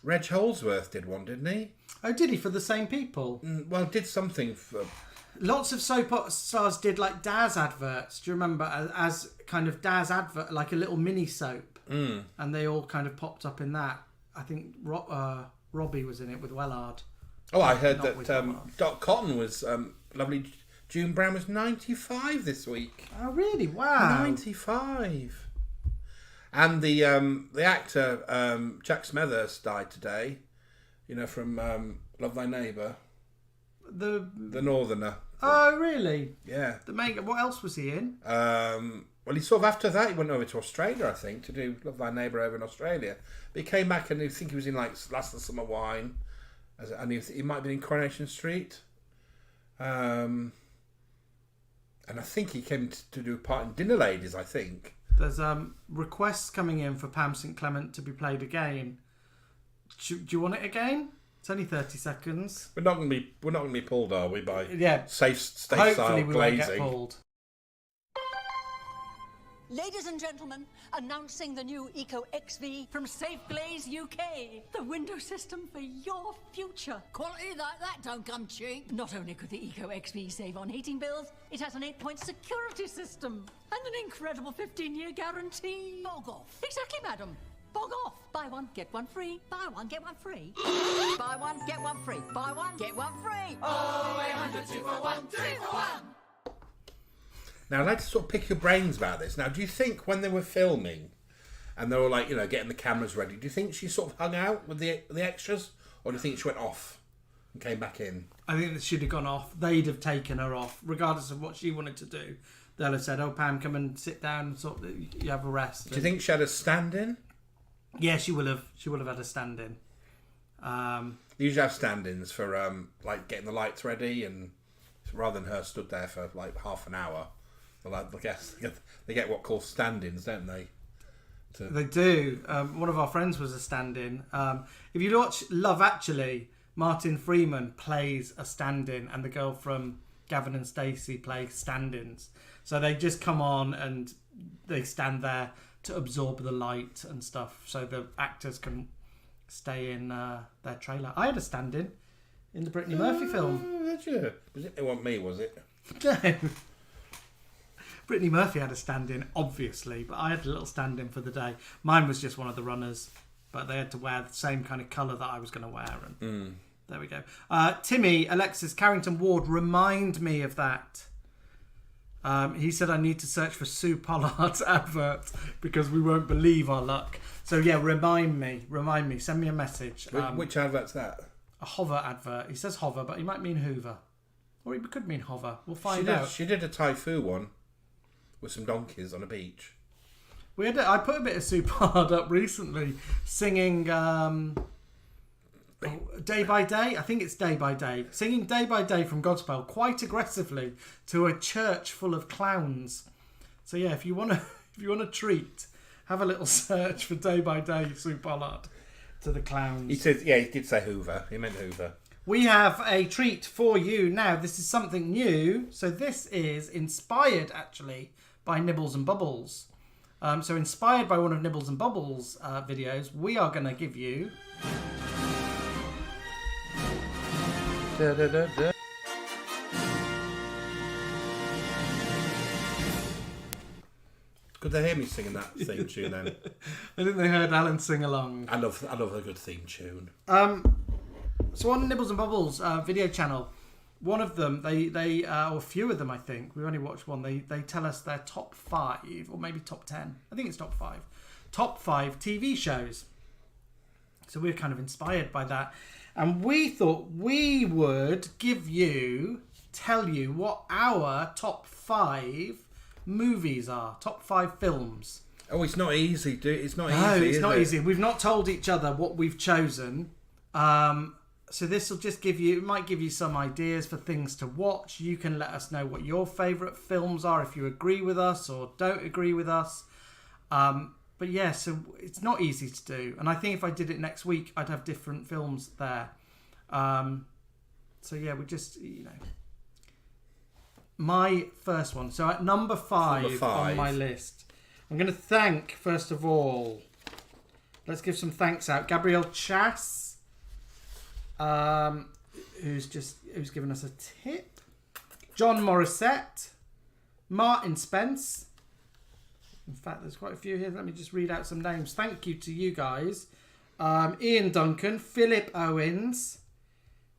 Reg Holsworth did one, didn't he? Oh, did he? For the same people? Well, did something for... Lots of soap stars did like Daz adverts. Do you remember? As kind of Daz advert, like a little mini soap. And they all kind of popped up in that. I think Robbie was in it with Wellard. Oh, I heard that Dot Cotton was lovely. June Brown was 95 this week. Oh, really? Wow. 95. And the actor Jack Smethurst died today. You know, from Love Thy Neighbour. The Northerner. Oh, really? Yeah. What else was he in? Well, he sort of after that he went over to Australia, I think, to do Love Thy Neighbour over in Australia. But he came back and I think he was in like Last of the Summer Wine, and he might have been in Coronation Street. And I think he came to do a part in Dinner Ladies, I think. There's requests coming in for Pam St Clement to be played again. Do you want it again? It's only 30 seconds. We're not going to be pulled, are we? By safe style hopefully we glazing. won't get pulled. Ladies and gentlemen, announcing the new Eco XV from Safe Glaze UK. The window system for your future. Quality like that don't come cheap. Not only could the Eco XV save on heating bills, it has an 8-point security system and an incredible 15-year guarantee. Bog off. Exactly, madam. Bog off. Buy one, get one free. Buy one, get one free. Buy one, get one free. Buy one, get one free. Oh, 800 2 for 1, 3 for 1. Now, I'd like to sort of pick your brains about this. Now, do you think when they were filming and they were like, you know, getting the cameras ready, do you think she sort of hung out with the extras, or do you think she went off and came back in? I think that she'd have gone off. They'd have taken her off, regardless of what she wanted to do. They'll have said, "Oh, Pam, come and sit down and sort of, you have a rest." Do you think she had a stand-in? Yeah, she will have. She would have had a stand-in. They usually have stand-ins for like getting the lights ready, and rather than her stood there for like half an hour, they get what called stand-ins, don't they? They do. One of our friends was a stand-in. If you watch Love Actually, Martin Freeman plays a stand-in, and the girl from Gavin and Stacey play stand-ins. So they just come on and they stand there to absorb the light and stuff, so the actors can stay in their trailer. I had a stand-in in the Brittany Murphy film. Did you? It wasn't me, was it? No. Brittany Murphy had a stand-in, obviously, but I had a little stand-in for the day. Mine was just one of the runners, but they had to wear the same kind of colour that I was going to wear. And There we go. Timmy, Alexis, Carrington Ward, remind me of that. He said I need to search for Sue Pollard's advert because we won't believe our luck. So yeah, remind me. Send me a message. Which advert's that? A Hover advert. He says Hover, but he might mean Hoover. Or he could mean Hover. We'll find out. She did a Typhoon one with some donkeys on a beach. I put a bit of Sue Pollard up recently, singing Day by Day. I think it's Day by Day. Singing Day by Day from Godspell quite aggressively to a church full of clowns. So yeah, if you want a treat, have a little search for Day by Day Sue Pollard to the clowns. He did say Hoover. He meant Hoover. We have a treat for you now. This is something new. So this is inspired actually by Nibbles and Bubbles. So inspired by one of Nibbles and Bubbles videos, we are going to give you... Could they hear me singing that theme tune then? I think they heard Alan sing along. I love a good theme tune. So on Nibbles and Bubbles video channel, one of them, they or a few of them, I think, we only watched one, they tell us their top 5, or maybe top 10, I think it's top 5 TV shows. So we're kind of inspired by that. And we thought we would tell you what our top 5 movies are, top 5 films. Oh, it's not easy, it's not easy. No, it's not easy. We've not told each other what we've chosen. So this will just might give you some ideas for things to watch. You can let us know what your favourite films are, if you agree with us or don't agree with us. But yeah, so it's not easy to do. And I think if I did it next week, I'd have different films there. So yeah, we just, my first one. So at number 5 on my list, I'm going to thank, first of all, let's give some thanks out. Gabrielle Chass, who's given us a tip. John Morissette, Martin Spence. In fact, there's quite a few here. Let me just read out some names. Thank you to you guys. Ian Duncan, Philip Owens.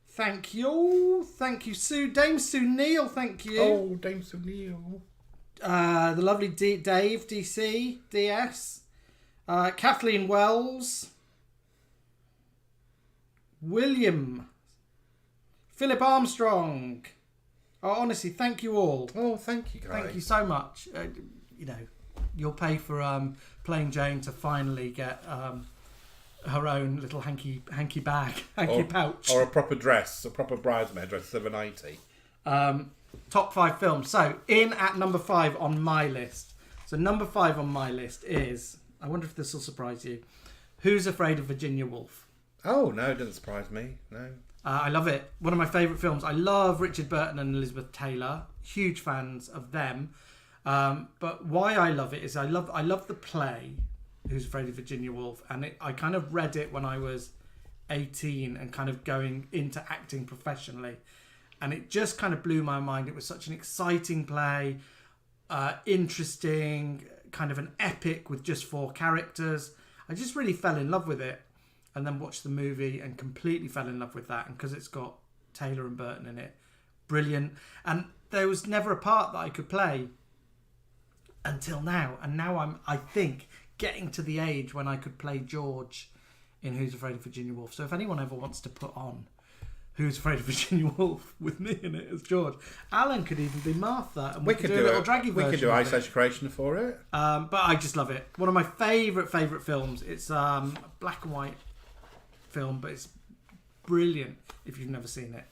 Thank you, Sue. Dame Sue Neal, thank you. Oh, Dame Sue Neal. The lovely Dave, DC, DS. Kathleen Wells. William. Philip Armstrong. Oh, honestly, thank you all. Oh, thank you, guys. Thank you so much. You'll pay for Plain Jane to finally get her own little hanky pouch. Or a proper dress, a proper bridesmaid dress, $7.80. Top 5 films. So, in at number 5 on my list. So, number 5 on my list is, I wonder if this will surprise you, Who's Afraid of Virginia Woolf? Oh, no, it doesn't surprise me. No. I love it. One of my favourite films. I love Richard Burton and Elizabeth Taylor. Huge fans of them. But why I love it is I love the play Who's Afraid of Virginia Woolf, and I kind of read it when I was 18 and kind of going into acting professionally, and it just kind of blew my mind. It was such an exciting play, interesting, kind of an epic with just 4 characters. I just really fell in love with it, and then watched the movie and completely fell in love with that. And because it's got Taylor and Burton in it, brilliant. And there was never a part that I could play until now, and now I'm, I think, getting to the age when I could play George in Who's Afraid of Virginia Woolf. So if anyone ever wants to put on Who's Afraid of Virginia Woolf with me in it as George, Alan could even be Martha, and we could do a little draggy version. We could do Ice Age Creation for it. But I just love it. One of my favourite films. It's a black and white film, but it's brilliant if you've never seen it.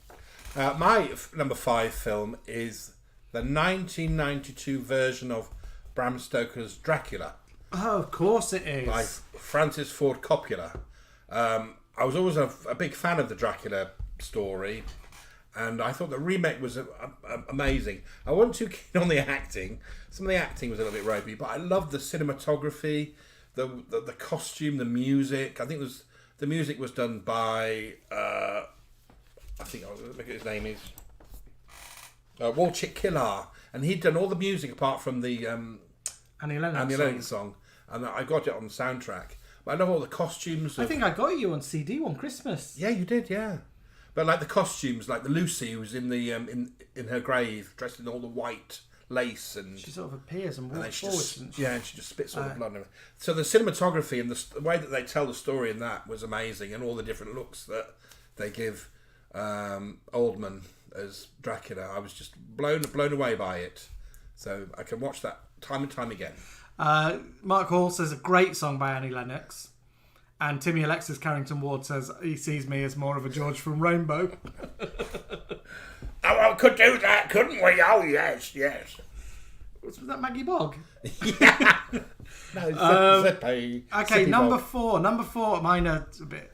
My number 5 film is the 1992 version of Bram Stoker's Dracula. Oh, of course it is. By Francis Ford Coppola. I was always a big fan of the Dracula story, and I thought the remake was amazing. I wasn't too keen on the acting. Some of the acting was a little bit ropey, but I loved the cinematography, the costume, the music. I think the music was done by I think his name is Wojciech Kilar, and he'd done all the music apart from the Annie Lennox song, and I got it on the soundtrack. But I love all the costumes. I think I got you on CD one Christmas. Yeah, you did, yeah. But like the costumes, like the Lucy who's in the in her grave, dressed in all the white lace, and she sort of appears and walks forward. And she just spits all the blood on her. So the cinematography and the way that they tell the story in that was amazing, and all the different looks that they give Oldman as Dracula. I was just blown away by it. So I can watch that time and time again. Mark Hall says a great song by Annie Lennox. And Timmy Alexis Carrington Ward says he sees me as more of a George from Rainbow. Oh, I could do that, couldn't we? Oh, yes. Was that Maggie Bogg? Yeah. No, Zippy. Okay, Zippy number Bog. 4. Number 4, mine are a bit...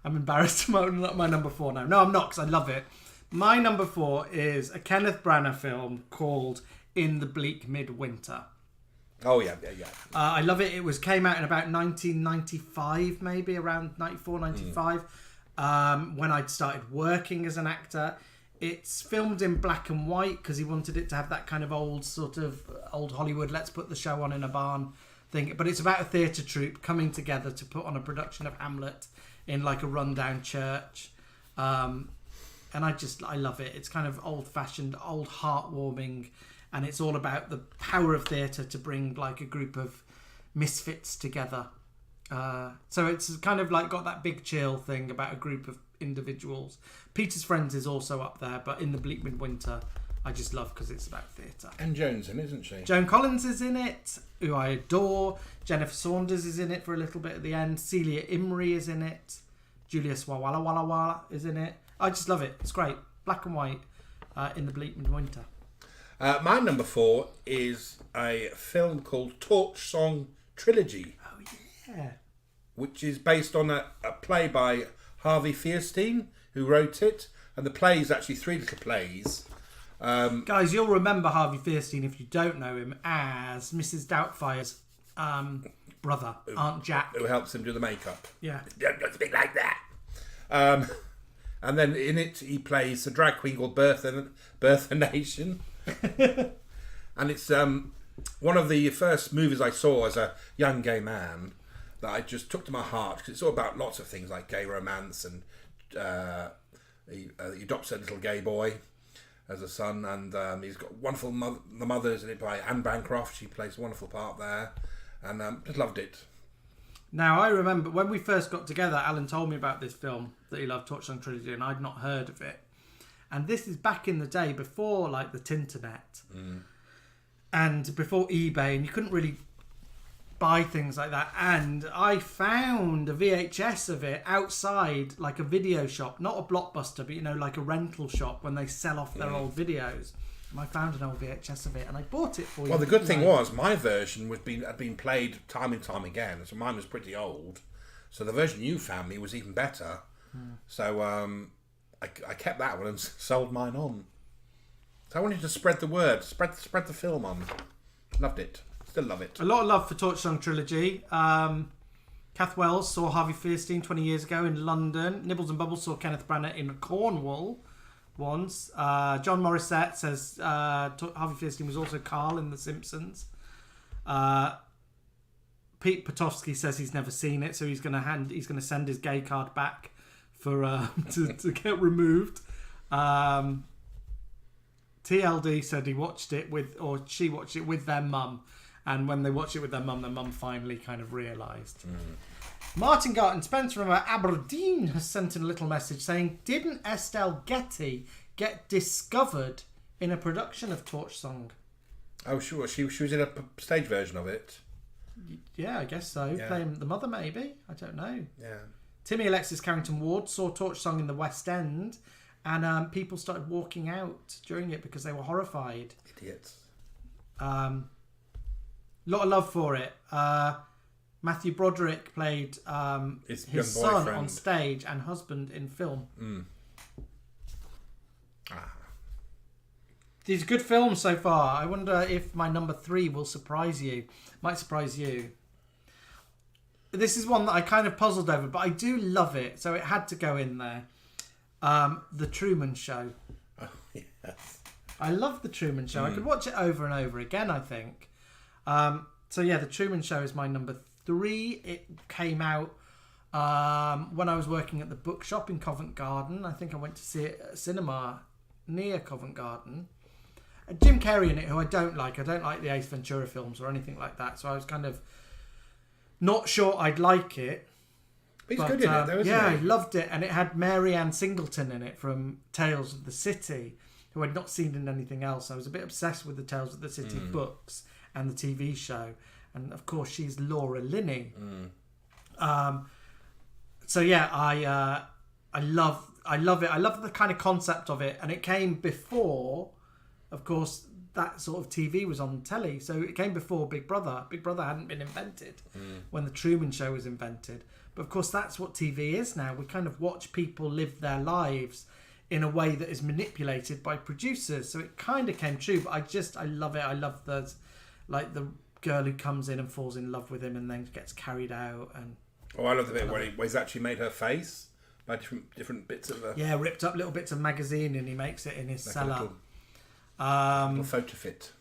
I'm embarrassed to my number 4 now. No, I'm not, because I love it. My number 4 is a Kenneth Branagh film called In the Bleak Midwinter. Oh, yeah. I love it. It came out in about 1995, maybe, around 94, 95, when I'd started working as an actor. It's filmed in black and white because he wanted it to have that kind of old Hollywood, let's put the show on in a barn thing. But it's about a theatre troupe coming together to put on a production of Hamlet in like a rundown church. And I love it. It's kind of old-fashioned, old heartwarming, and it's all about the power of theatre to bring like a group of misfits together. So it's kind of like got that Big Chill thing about a group of individuals. Peter's Friends is also up there, but In the Bleak Midwinter I just love because it's about theatre. And Joan's in, isn't she? Joan Collins is in it, who I adore. Jennifer Saunders is in it for a little bit at the end. Celia Imrie is in it. Julia Swawala Walla Walla is in it. I just love it. It's great. Black and white. In the Bleak Midwinter. My number 4 is a film called Torch Song Trilogy. Oh, yeah. Which is based on a play by Harvey Fierstein, who wrote it. And the play is actually 3 little plays. Guys, you'll remember Harvey Fierstein, if you don't know him, as Mrs. Doubtfire's brother, Aunt Jack. Who helps him do the makeup. Yeah. Don't speak like that. And then in it, he plays a drag queen called Bertha Nation. And it's one of the first movies I saw as a young gay man that I just took to my heart, because it's all about lots of things like gay romance, and he adopts a little gay boy as a son, and he's got wonderful the mother's in it by Anne Bancroft. She plays a wonderful part there, and just loved it. Now, I remember when we first got together, Alan told me about this film that he loved, Torch Song Trilogy, and I'd not heard of it. And this is back in the day before like the Tinternet and before eBay, and you couldn't really buy things like that. And I found a VHS of it outside like a video shop, not a Blockbuster, but like a rental shop when they sell off their old videos. And I found an old VHS of it and I bought it for you. Well, the good thing was my version had been played time and time again, so mine was pretty old. So the version you found me was even better. So I kept that one and sold mine on. So I wanted to spread the word, spread the film on. Loved it. Still love it. A lot of love for Torch Song Trilogy. Kath Wells saw Harvey Fierstein 20 years ago in London. Nibbles and Bubbles saw Kenneth Branagh in Cornwall once. John Morissette says Harvey Fierstein was also Carl in The Simpsons. Pete Potofsky says he's never seen it, so he's going to send his gay card back for to get removed. TLD said she watched it with their mum, and when they watched it with their mum finally kind of realised. Martin Garton Spencer from Aberdeen has sent in a little message saying, didn't Estelle Getty get discovered in a production of Torch Song? Oh, sure. She was in a stage version of it. Yeah, I guess so. Yeah. Playing the mother, maybe. I don't know. Yeah. Timmy Alexis Carrington Ward saw Torch Song in the West End, and people started walking out during it because they were horrified. Idiots. Lot of love for it. Matthew Broderick played his son on stage and husband in film. These are good films so far. I wonder if my number 3 will surprise you. Might surprise you. This is one that I kind of puzzled over, but I do love it, so it had to go in there. The Truman Show. Oh, yes. I love The Truman Show. I could watch it over and over again, I think. So yeah, The Truman Show is my number 3. It came out When I was working at the bookshop in Covent Garden, I think I went to see it at a cinema near Covent Garden. Jim Carrey in it, who I don't like. I don't like the Ace Ventura films or anything like that. So I was kind of not sure I'd like it. He's good in it, though, isn't he? Yeah, I loved it. And it had Mary Ann Singleton in it from Tales of the City, who I'd not seen in anything else. I was a bit obsessed with the Tales of the City books and the TV show. And, of course, she's Laura Linney. So, yeah, I love it. I love the kind of concept of it. And it came before, of course, that sort of TV was on telly. So it came before Big Brother. Big Brother hadn't been invented when The Truman Show was invented. But of course, that's what TV is now. We kind of watch people live their lives in a way that is manipulated by producers. So it kind of came true. But I love it. I love the girl who comes in and falls in love with him and then gets carried out. And I love the bit where he's actually made her face by different bits of her. Yeah, ripped up little bits of magazine and he makes it in his cellar. Little photo fit.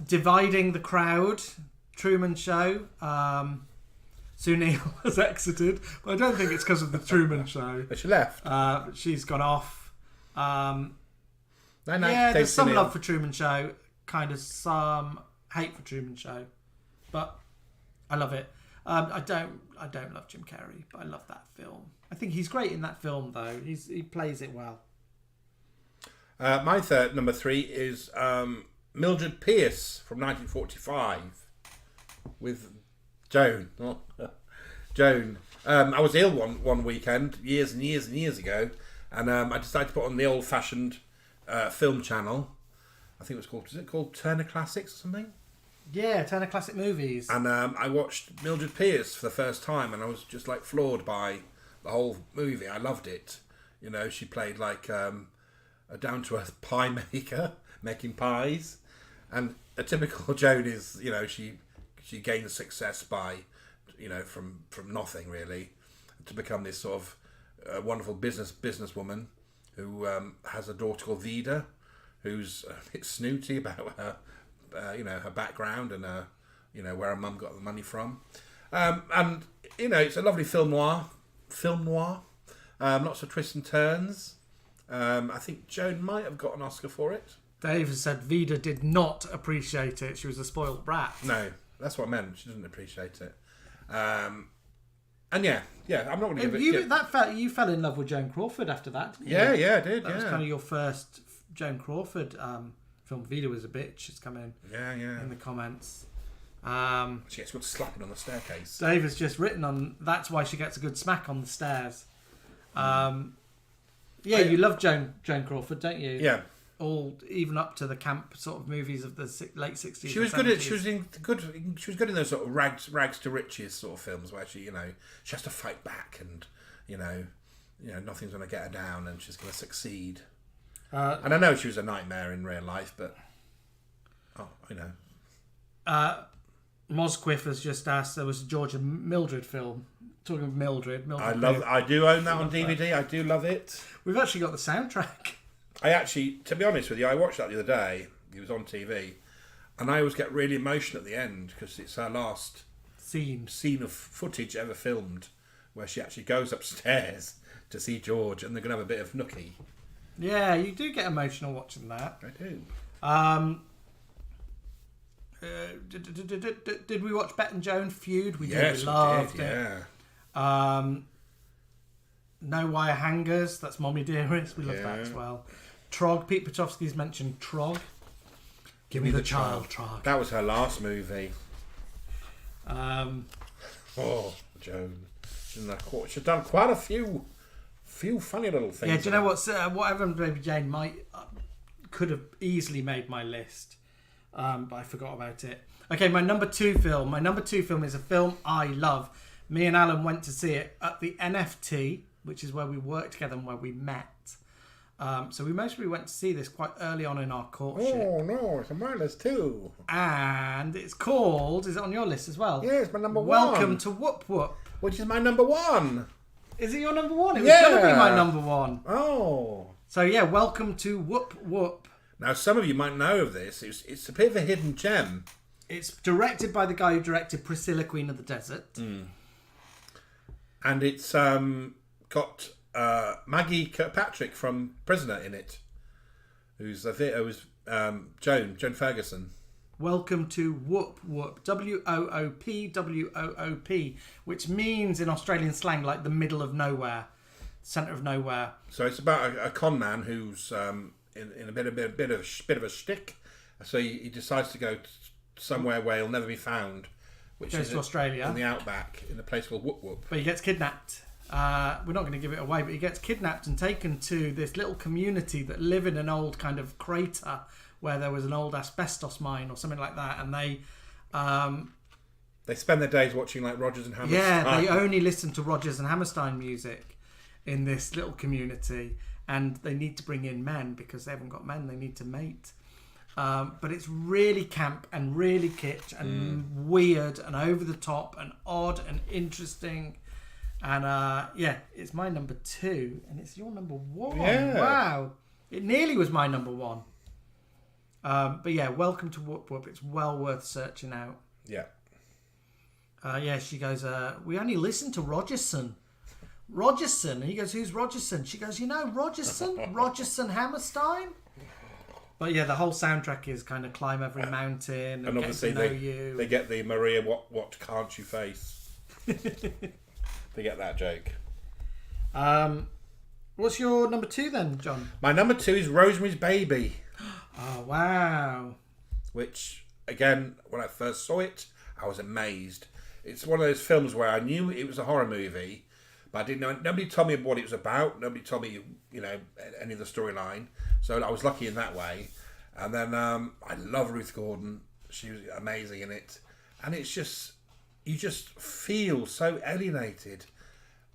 Dividing the crowd, Truman Show. Sue Neal has exited, but I don't think it's because of the Truman Show. But she left. She's gone off. There's there's some love for Truman Show, kind of some hate for Truman Show, but I love it. I don't love Jim Carrey, but I love that film. I think he's great in that film, though. He plays it well. My number 3 is Mildred Pierce from 1945 with Joan. Joan. I was ill one weekend, years and years and years ago, and I decided to put on the old-fashioned film channel. I think was it called Turner Classics or something? Yeah, Turner Classic Movies. And I watched Mildred Pierce for the first time, and I was just like floored by the whole movie. I loved it. You know, she played like a down-to-earth pie maker, making pies, and a typical Joan is, you know, she gains success by, you know, from nothing really, to become this sort of wonderful businesswoman who has a daughter called Vida, who's a bit snooty about her. Her background and where her mum got the money from, and it's a lovely film noir, lots of twists and turns. I think Joan might have got an Oscar for it. Dave has said Vida did not appreciate it. She was a spoiled brat. No, that's what I meant. She didn't appreciate it. And I'm not going to give it. You fell in love with Joan Crawford after that, didn't you? Yeah, I did. That was kind of your first Joan Crawford film. Vida was a bitch. It's come in. Yeah. In the comments. She gets good slapping on the staircase. Dave has just written on. That's why she gets a good smack on the stairs. You love Joan Crawford, don't you? Yeah. All even up to the camp sort of movies of the late 60s. She was good at. She was good in those sort of rags to riches sort of films where she has to fight back and nothing's going to get her down and she's going to succeed. And I know she was a nightmare in real life, but Mosquiff has just asked. There was a George and Mildred film. Talking of Mildred I do own that on DVD. I do love it. We've actually got the soundtrack. To be honest with you, I watched that the other day. It was on TV, and I always get really emotional at the end because it's her last scene of footage ever filmed, where she actually goes upstairs to see George, and they're going to have a bit of nookie. Yeah, you do get emotional watching that. I do. Did we watch Bet and Joan Feud? We did. Yes, we loved did, it. Yeah. No Wire Hangers. That's Mommy Dearest. We love that as well. Trog. Pete Petrovsky's mentioned Trog. Give me the child, Trog. That was her last movie. Joan. She's done quite a few funny little things. Yeah, do you know what? Whatever Baby Jane could have easily made my list, but I forgot about it. Okay, my number two film is a film I love. Me and Alan went to see it at the NFT, which is where we worked together and where we met. So we mostly went to see this quite early on in our courtship. Oh no, it's on my list too. And it's called, is it on your list as well? Yeah, it's my number one. Welcome to Whoop Whoop. Which is my number one. Is it your number one? It was going to be my number one. Oh. So yeah, Welcome to Whoop Whoop. Now some of you might know of this. It's a bit of a hidden gem. It's directed by the guy who directed Priscilla, Queen of the Desert. And it's got Maggie Kirkpatrick from Prisoner in it, who's Joan Ferguson. Welcome to Whoop Whoop, WOOP, which means in Australian slang like the middle of nowhere, centre of nowhere. So it's about a con man who's in a bit of a shtick. So he decides to go somewhere where he'll never be found, which Goes is to Australia, in the outback, in a place called Whoop Whoop. But he gets kidnapped. We're not going to give it away, but he gets kidnapped and taken to this little community that live in an old kind of crater where there was an old asbestos mine or something like that, and they spend their days watching like Rodgers and Hammerstein. Yeah, they only listen to Rodgers and Hammerstein music in this little community, and they need to bring in men because they haven't got men. They need to mate. But it's really camp and really kitsch and weird and over the top and odd and interesting. And it's my number 2, and it's your number 1. Yeah. Wow. It nearly was my number 1. But yeah, welcome to Whoop Whoop. It's well worth searching out. Yeah. She goes, we only listen to Rogerson. Rogerson. He goes, who's Rogerson? She goes, you know Rogerson? Rogerson Hammerstein? But yeah, the whole soundtrack is kind of climb every mountain and obviously get to know you. They get the Maria, what can't you face? They get that joke. What's your number 2 then, John? My number 2 is Rosemary's Baby. Oh, wow. Which, again, when I first saw it, I was amazed. It's one of those films where I knew it was a horror movie, but I didn't know. Nobody told me what it was about. Nobody told me, any of the storyline. So I was lucky in that way. And then I love Ruth Gordon. She was amazing in it. And it's just, you just feel so alienated,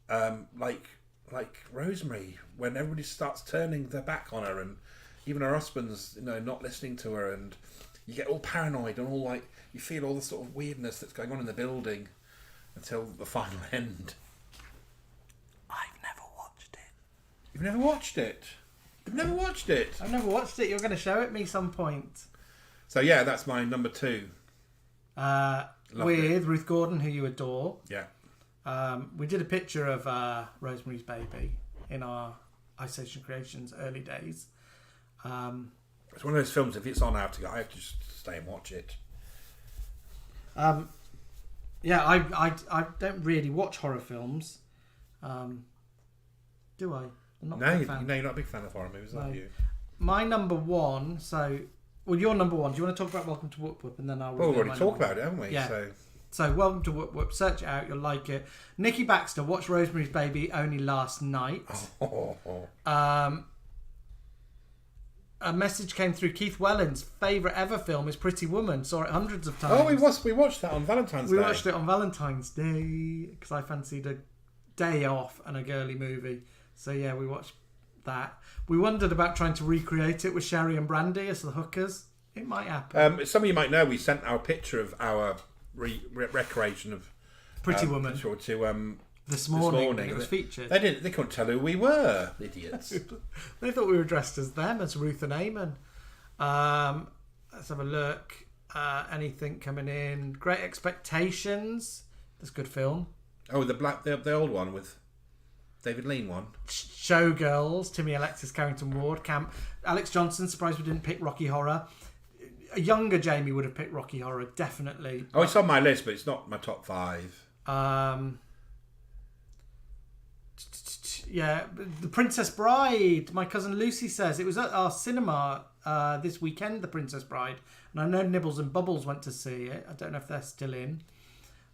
like Rosemary, when everybody starts turning their back on her, and even her husband's, not listening to her, and you get all paranoid and all like, you feel all the sort of weirdness that's going on in the building until the final end. I've never watched it. You've never watched it? You've never watched it? I've never watched it. You're going to show it me some point. So yeah, that's my number 2. With Ruth Gordon, who you adore. Yeah. We did a picture of Rosemary's Baby in our Ice Station Creations early days. It's one of those films, if it's on out, I have to just stay and watch it. I don't really watch horror films. Do I? I'm not a big fan. No, you're not a big fan of horror movies, are you? My number 1, your number 1. Do you want to talk about Welcome to Whoop Whoop, and then I'll... Well, we've already talked about it, haven't we? Yeah. So Welcome to Whoop Whoop. Search it out. You'll like it. Nikki Baxter watched Rosemary's Baby only last night. A message came through. Keith Welland's favourite ever film is Pretty Woman. Saw it hundreds of times. Oh, we watched that on Valentine's Day. We watched it on Valentine's Day because I fancied a day off and a girly movie. So yeah, we watched that. We wondered about trying to recreate it with Sherry and Brandy as the hookers. It might happen. Some of you might know we sent our picture of our recreation of Pretty Woman to this morning. It was featured. They couldn't tell who we were, idiots. They thought we were dressed as them, as Ruth and Eamon. Let's have a look. Anything coming in? Great Expectations. That's a good film. Oh, the old one with David Lean one. Showgirls. Timmy, Alexis, Carrington Ward. Camp. Alex Johnson. Surprised we didn't pick Rocky Horror. A younger Jamie would have picked Rocky Horror, definitely. Oh, it's on my list, but it's not my top 5. Yeah, The Princess Bride. My cousin Lucy says it was at our cinema this weekend, The Princess Bride, and I know Nibbles and Bubbles went to see it. I don't know if they're still in.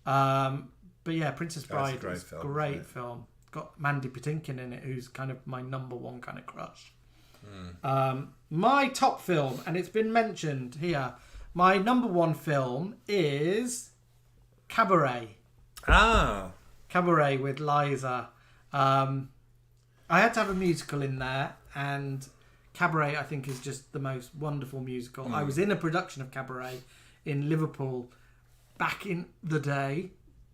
But yeah, Princess Bride is a great film. Got Mandy Patinkin in it, who's kind of my number 1 kind of crush. My top film, and it's been mentioned here, my number 1 film is Cabaret. Cabaret with Liza. I had to have a musical in there, and Cabaret I think is just the most wonderful musical. I was in a production of Cabaret in Liverpool back in the day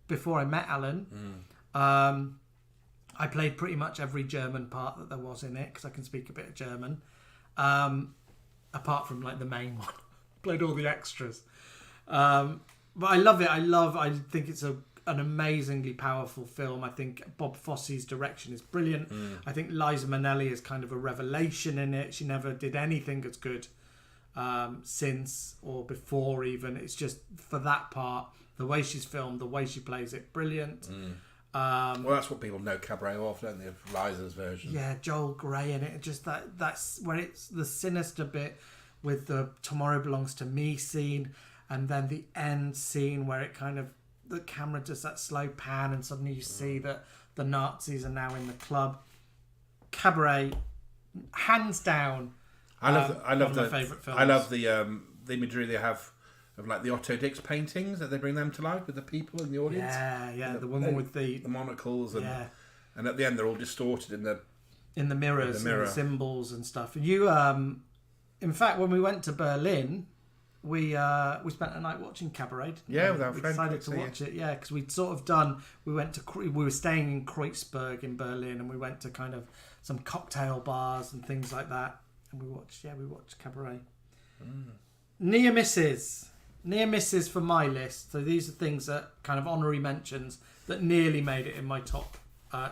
before I met Alan. I played pretty much every German part that there was in it because I can speak a bit of German, apart from like the main one. Played all the extras, but I love it. I think it's a an amazingly powerful film. I think Bob Fosse's direction is brilliant. I think Liza Minnelli is kind of a revelation in it. She never did anything as good since or before even. It's just, for that part, the way she's filmed, the way she plays it, brilliant. Well, that's what people know Cabaret of, don't they? Of Liza's version. Yeah, Joel Grey in it. Just that's where it's the sinister bit with the Tomorrow Belongs to Me scene, and then the end scene where it kind of, the camera does that slow pan and suddenly you see that the Nazis are now in the club. Cabaret, hands down. I love my favourite films. I love the imagery they have of like the Otto Dix paintings that they bring them to life with the people in the audience. Yeah, the woman with the monocles and at the end they're all distorted in the mirrors and the symbols and stuff. And you, in fact, when we went to Berlin, we spent a night watching Cabaret. Yeah, with our we friend. decided to watch it. Yeah, because we'd sort of done. We were staying in Kreuzberg in Berlin, and we went to kind of some cocktail bars and things like that. And we watched Cabaret. Near misses for my list. So these are things that kind of honorary mentions that nearly made it in my top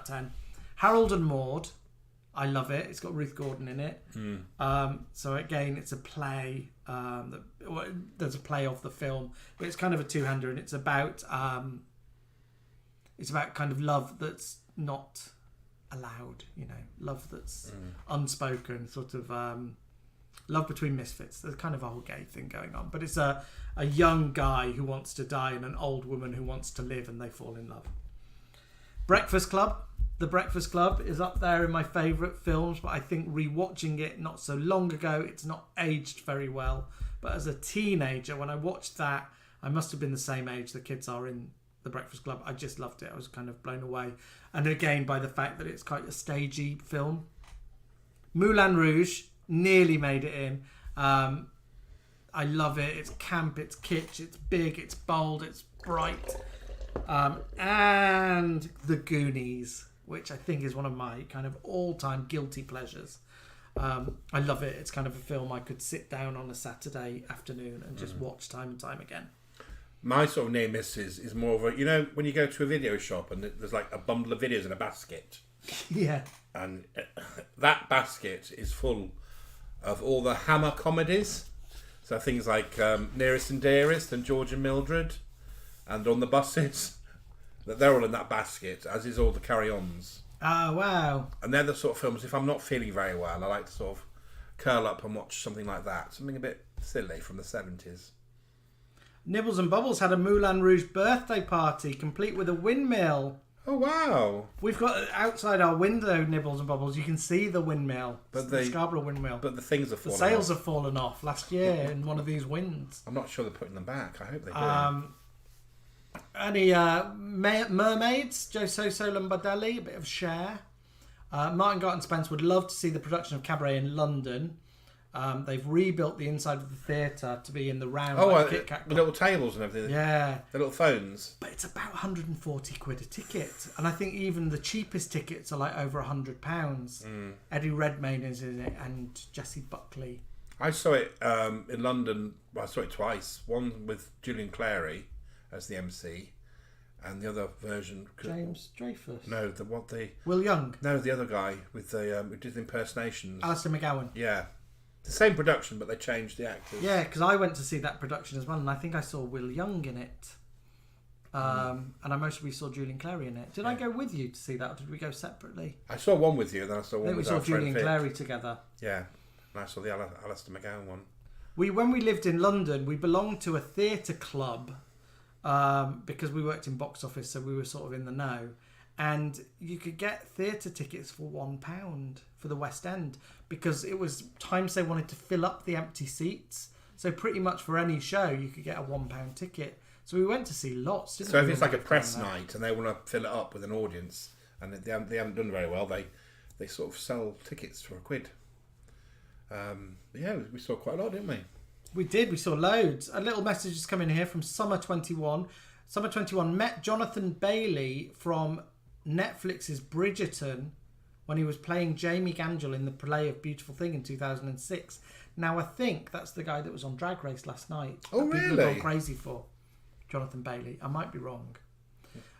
10. Harold and Maude. I love it. It's got Ruth Gordon in it. So again, it's a play. There's a play of the film, but it's kind of a two-hander, and it's about kind of love that's not allowed. Love that's unspoken, sort of love between misfits. There's kind of a whole gay thing going on, but it's a young guy who wants to die and an old woman who wants to live, and they fall in love. Breakfast Club. The Breakfast Club is up there in my favourite films, but I think rewatching it not so long ago, it's not aged very well. But as a teenager, when I watched that, I must have been the same age the kids are in The Breakfast Club. I just loved it. I was kind of blown away. And again, by the fact that it's quite a stagey film. Moulin Rouge nearly made it in. I love it. It's camp, it's kitsch, it's big, it's bold, it's bright. And The Goonies, which I think is one of my kind of all-time guilty pleasures. I love it. It's kind of a film I could sit down on a Saturday afternoon and just watch time and time again. My sort of near misses is more of a, when you go to a video shop and there's like a bundle of videos in a basket. Yeah. And that basket is full of all the Hammer comedies. So things like Nearest and Dearest and George and Mildred and On the Buses. That they're all in that basket, as is all the Carry-Ons. Oh, wow. And they're the sort of films, if I'm not feeling very well, I like to sort of curl up and watch something like that. Something a bit silly from the 70s. Nibbles and Bubbles had a Moulin Rouge birthday party, complete with a windmill. Oh, wow. We've got outside our window, Nibbles and Bubbles, you can see the windmill. The Scarborough windmill. But the things have fallen off. The sails have fallen off last year in one of these winds. I'm not sure they're putting them back. I hope they do. Any Mermaids, Joe Soso Lombardelli, a bit of Cher. Martin Garton Spence would love to see the production of Cabaret in London. They've rebuilt the inside of the theatre to be in the round. Kit Kat the little tables and everything. Yeah. The little phones. But it's about 140 quid a ticket. And I think even the cheapest tickets are like over £100. Eddie Redmayne is in it and Jessie Buckley. I saw it in London. I saw it twice. One with Julian Clary as the MC, and the other version. James Dreyfus. No, Will Young. No, the other guy with the who did the impersonations. Alistair McGowan. Yeah, the same production, but they changed the actors. Yeah, because I went to see that production as well, and I think I saw Will Young in it. And I mostly saw Julian Clary in it. Did I go with you to see that, or did we go separately? I saw one with you, and then I saw one with our friend we saw Julian Clary together. Yeah, and I saw the Alistair McGowan one. When we lived in London, we belonged to a theatre club. Because we worked in box office, so we were sort of in the know, and you could get theatre tickets for £1 for the West End because it was times they wanted to fill up the empty seats. So pretty much for any show, you could get a £1 ticket. So we went to see lots. So if it's like a press night and they want to fill it up with an audience, and they haven't done very well, they sort of sell tickets for £1. Yeah, we saw quite a lot, didn't we? We did. We saw loads. A little message is coming here from Summer 21. Summer 21 met Jonathan Bailey from Netflix's Bridgerton when he was playing Jamie Gangel in the play of Beautiful Thing in 2006. Now, I think that's the guy that was on Drag Race last night. Oh, that really? People have gone crazy for Jonathan Bailey. I might be wrong.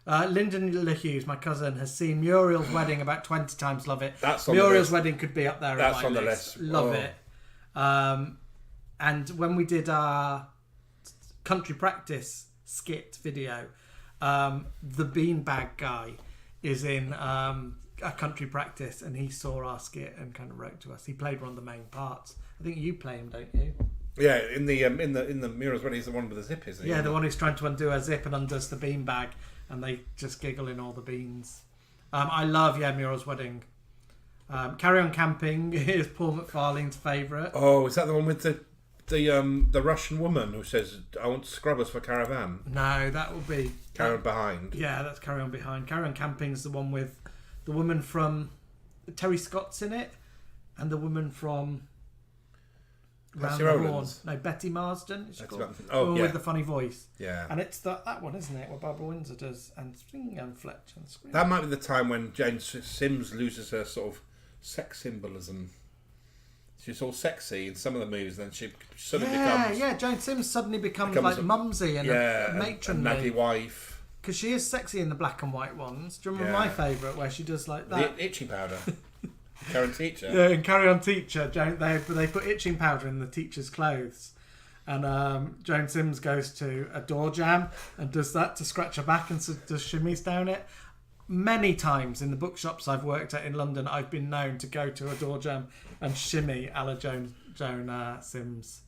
Lyndon Hughes, my cousin, has seen Muriel's Wedding about 20 times. Love it. That's on Muriel's the list. Wedding could be up there. That's on my on the list. list. Love Oh. it. And when we did our country practice skit video, the beanbag guy is in a country practice, and he saw our skit and kind of wrote to us. He played one of the main parts. I think you play him, don't you? Yeah, in the Muriel's Wedding, he's the one with the zip, isn't he? Yeah, the one who's trying to undo a zip and undoes the beanbag, and they just giggle in all the beans. I love Muriel's Wedding. Carry On Camping is Paul McFarlane's favourite. Oh, is that the one with the Russian woman who says, "I want scrubbers for caravan"? No, that will be Carry On Behind. Yeah, that's Carry On Behind. Carry On Camping is the one with the woman from Terry Scott's in it, and the woman from Round Betsy the Horn. Rowlands? No, Betty Marsden. Is she Betty called? Marsden. The Oh, one yeah. with the funny voice. Yeah. And it's that one, isn't it, where Barbara Windsor does and Fletcher and Scream. That might be the time when Jane Sims loses her sort of sex symbolism. She's all sexy in some of the movies, then she suddenly becomes Jane Sims suddenly becomes becomes like mumsy and a matronly. a naggy wife. Because she is sexy in the black and white ones. Do you remember Yeah. my favourite, where she does like that? The itching powder. Karen Teacher. Yeah, in Carry On Teacher, they put itching powder in the teacher's clothes. And Joan Sims goes to a door jam and does that to scratch her back and does shimmies down it. Many times in the bookshops I've worked at in London, I've been known to go to a door jam and shimmy a la Joan Sims.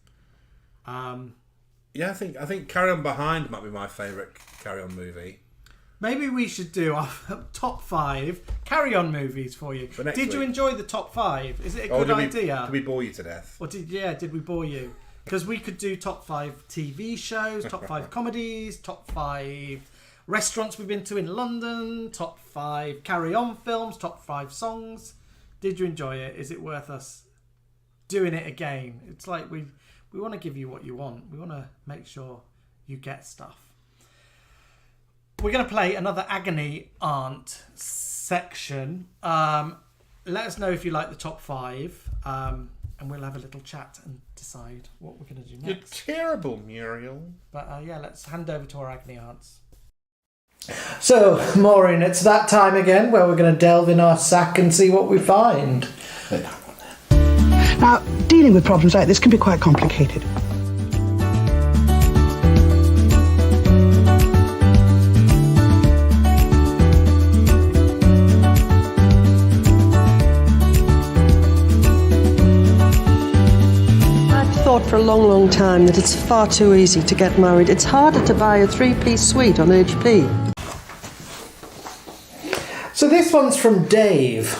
Yeah, I think Carry On Behind might be my favourite Carry On movie. Maybe we should do our top 5 Carry On movies for you. For next Did you week. enjoy the top 5? Is it a good idea? Did we bore you to death? Or did we bore you? Because we could do top 5 TV shows, top 5 comedies, top 5 restaurants we've been to in London, top 5 Carry On films, top 5 songs. Did you enjoy it? Is it worth us doing it again? It's like we want to give you what you want. We want to make sure you get stuff. We're going to play another Agony Aunt section. Let us know if you like the top 5, and we'll have a little chat and decide what we're going to do next. You're terrible, Muriel. But let's hand over to our Agony Aunts. So, Maureen, it's that time again where we're going to delve in our sack and see what we find. Now, dealing with problems like this can be quite complicated. Thought for a long time that it's far too easy to get married. It's harder to buy a 3-piece suite on HP. So this one's from Dave.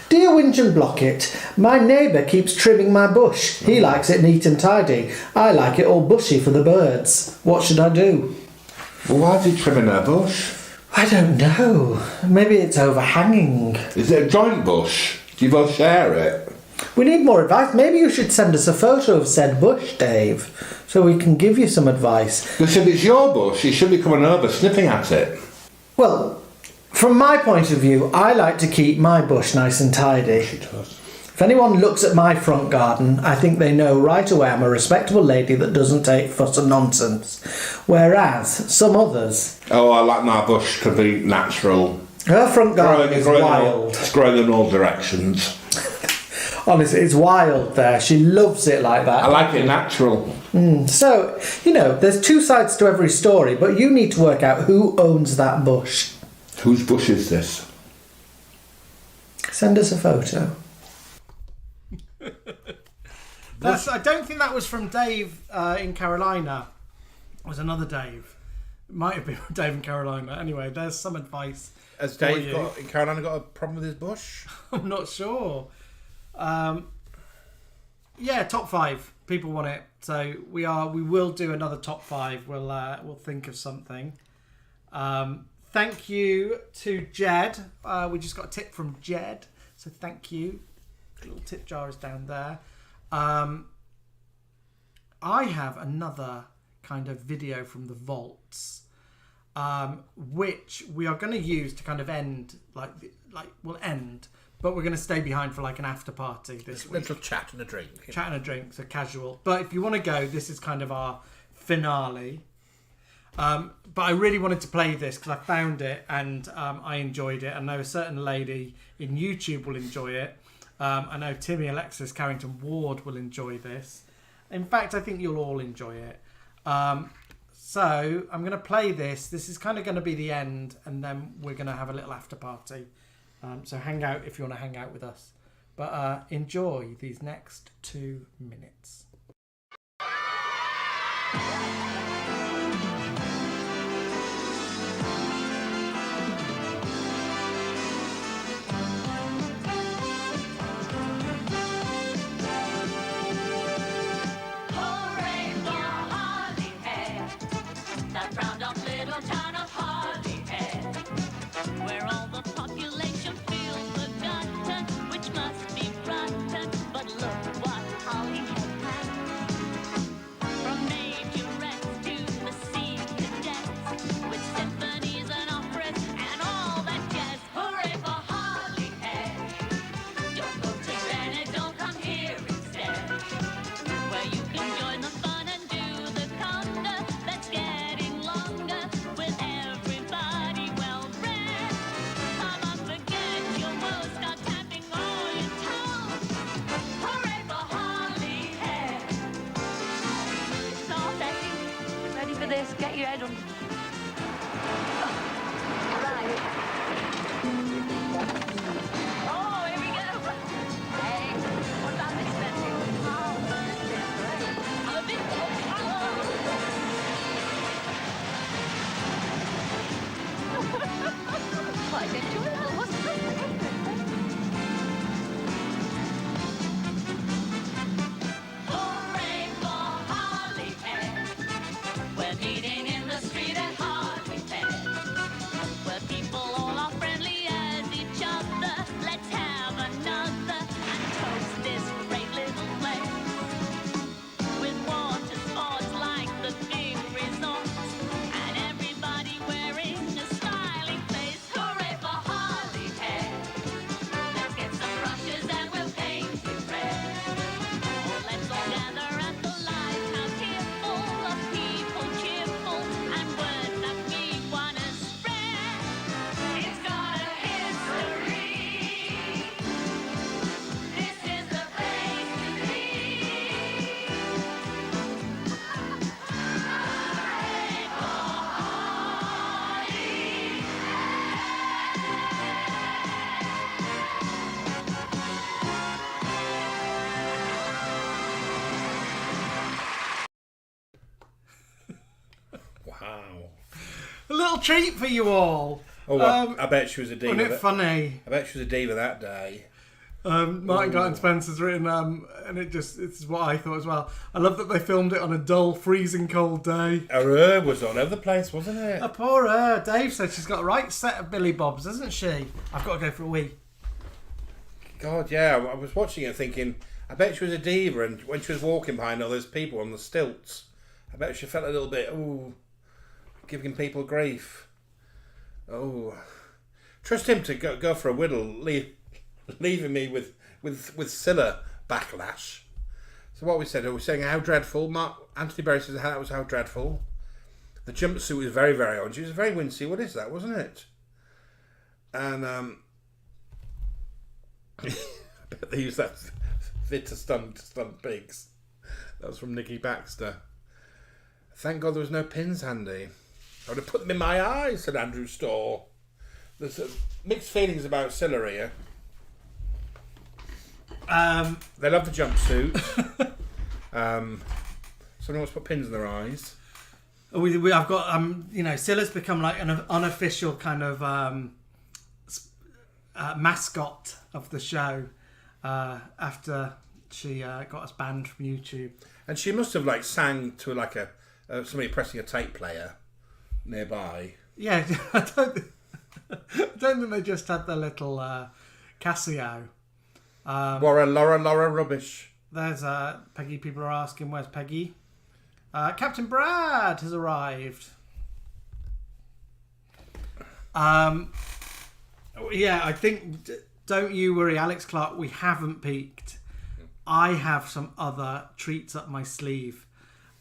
Dear Winch and Blockett, my neighbour keeps trimming my bush. He likes it neat and tidy. I like it all bushy for the birds. What should I do? Well, why is he trimming her bush? I don't know. Maybe it's overhanging. Is it a joint bush? Do you both share it? We need more advice. Maybe you should send us a photo of said bush, Dave, so we can give you some advice. Because if it's your bush, you should be coming over sniffing at it. Well, from my point of view, I like to keep my bush nice and tidy. She does. If anyone looks at my front garden, I think they know right away I'm a respectable lady that doesn't take fuss and nonsense. Whereas some others... Oh, I like my bush to be natural. Her front garden is wild. It's growing in all directions. Honestly, it's wild there. She loves it like that. I like it natural. So, there's two sides to every story, but you need to work out who owns that bush. Whose bush is this? Send us a photo. I don't think that was from Dave in Carolina. It was another Dave. It might have been from Dave in Carolina. Anyway, there's some advice. Has for Dave you. in Carolina got a problem with his bush? I'm not sure. Top 5. People want it, so we will do another top 5. We'll think of something. Thank you to Jed. We just got a tip from Jed, so thank you. The little tip jar is down there. I have another kind of video from the vaults, which we are going to use to kind of end, we'll end, but we're going to stay behind for like an after party this week. Little chat and a drink. Chat and a drink, so casual. But if you want to go, this is kind of our finale. But I really wanted to play this because I found it and I enjoyed it. I know a certain lady in YouTube will enjoy it. I know Timmy Alexis Carrington Ward will enjoy this. In fact, I think you'll all enjoy it. So I'm going to play this. This is kind of going to be the end, and then we're going to have a little after party. So hang out if you want to hang out with us. But enjoy these next 2 minutes. Get your head on. Right. Oh, here we go. Hey, what about this menu? Oh, I'm a bit quite enjoy that, wasn't it? Hooray for Holyhead. We're meeting in the street at Holyhead, where people all are friendly as each other. Let's have another and toast this great little place with water sports like the big resort and everybody wearing a smiling face. Hooray for Holyhead! Let's get some brushes and we'll paint it red. Let's all gather at the lighthouse here, full of people cheerful and words that we want to spread. It's got a history. This is the place to be. Hooray for Wow. A little treat for you all. Oh, well, I bet she was a diva. Wasn't it funny? I bet she was a diva that day. Martin Garton Spencer's written, and it's what I thought as well. I love that they filmed it on a dull, freezing cold day. Her hair was all over the place, wasn't it? A poor her. Dave said she's got a right set of Billy Bobs, hasn't she? I've got to go for a wee. God, yeah. I was watching it thinking, I bet she was a diva, and when she was walking behind all those people on the stilts, I bet she felt a little bit, giving people grief. Oh. Trust him to go for a whittle, leaving me with Scylla backlash. So what we said, we saying how dreadful. Anthony Berry says that was how dreadful. The jumpsuit was very, very orange. It was very wincy. What is that, wasn't it? And I bet they used that fit to stun pigs. That was from Nicky Baxter. Thank God there was no pins handy. I would have put them in my eyes, said Andrew Storr. There's mixed feelings about Scylla here. They love the jumpsuit. Someone wants to put pins in their eyes. I've got, Scylla's become like an unofficial kind of mascot of the show after she got us banned from YouTube. And she must have sang to somebody pressing a tape player nearby. Yeah, I don't think they just had their little Casio. Laura rubbish. There's Peggy. People are asking, where's Peggy? Captain Brad has arrived. Yeah, I think, don't you worry, Alex Clark, we haven't peaked. I have some other treats up my sleeve.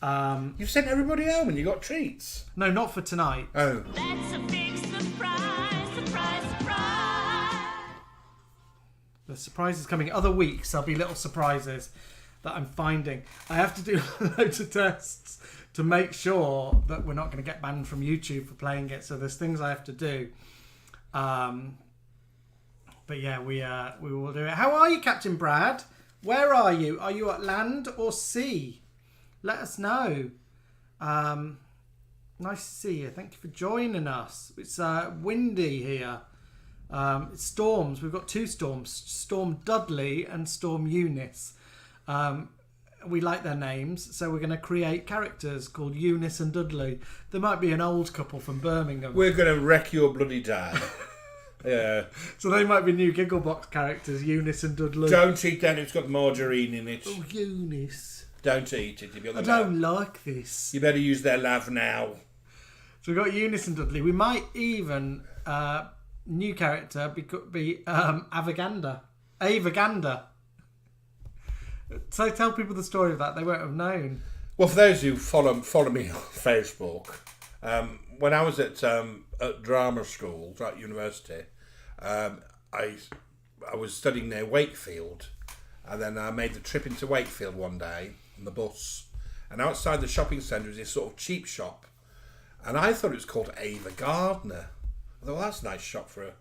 You've sent everybody home and you got treats. No, not for tonight. Oh. That's a big surprise, surprise, surprise. The surprise is coming. Other weeks, there'll be little surprises that I'm finding. I have to do loads of tests to make sure that we're not going to get banned from YouTube for playing it. So there's things I have to do. But yeah, we will do it. How are you, Captain Brad? Where are you? Are you at land or sea? Let us know. Nice to see you. Thank you for joining us. It's windy here. It's storms. We've got two storms. Storm Dudley and Storm Eunice. We like their names, so we're going to create characters called Eunice and Dudley. There might be an old couple from Birmingham. We're going to wreck your bloody dad. Yeah. So they might be new Gigglebox characters, Eunice and Dudley. Don't eat that, it's got margarine in it. Oh, Eunice. Don't eat it. I don't like this. You better use their lav now. So we've got Eunice and Dudley. We might even, new character, be Avagander. So tell people the story of that. They won't have known. Well, for those who follow me on Facebook, when I was at drama school, at university, I was studying near Wakefield, and then I made the trip into Wakefield one day on the bus, and outside the shopping centre was this sort of cheap shop, and I thought it was called Ava Gardner. I thought, well, that's a nice shop for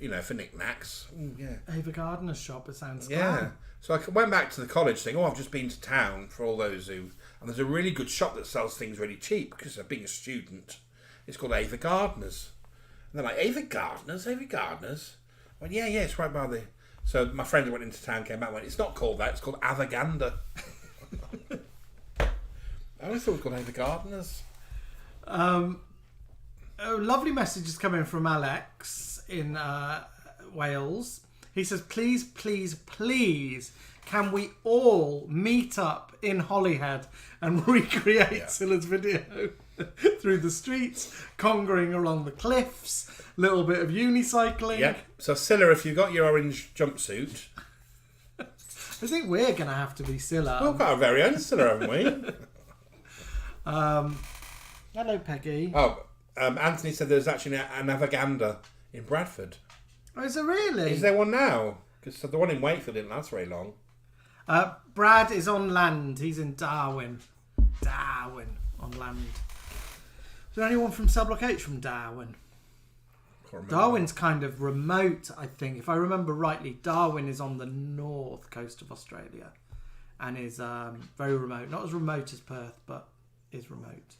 knickknacks. Yeah. Ava Gardner's shop, it sounds yeah. So I went back to the college saying, I've just been to town, for all those who... And there's a really good shop that sells things really cheap, because being a student, it's called Ava Gardner's. And they're like, Ava Gardner's? Ava Gardner's? I went, yeah, it's right by the... So my friend who went into town came back and went, it's not called that, it's called Avagander. I always thought it was called Ava Gardner's. A lovely message is coming from Alex in Wales. He says, please, please, please, can we all meet up in Holyhead and recreate Scylla's video through the streets, congering along the cliffs, little bit of unicycling. Yeah. So Scylla, if you've got your orange jumpsuit... I think we're going to have to be Scylla. We've got our very own Scylla, haven't we? Hello, Peggy. Oh, Anthony said there's actually an Avagander in Bradford. Oh, is there really? Is there one now? Because the one in Wakefield didn't last very long. Brad is on land. He's in Darwin. Darwin, on land. Is there anyone from Subblock H from Darwin? Darwin's kind of remote, I think. If I remember rightly, Darwin is on the north coast of Australia and is very remote. Not as remote as Perth, but is remote.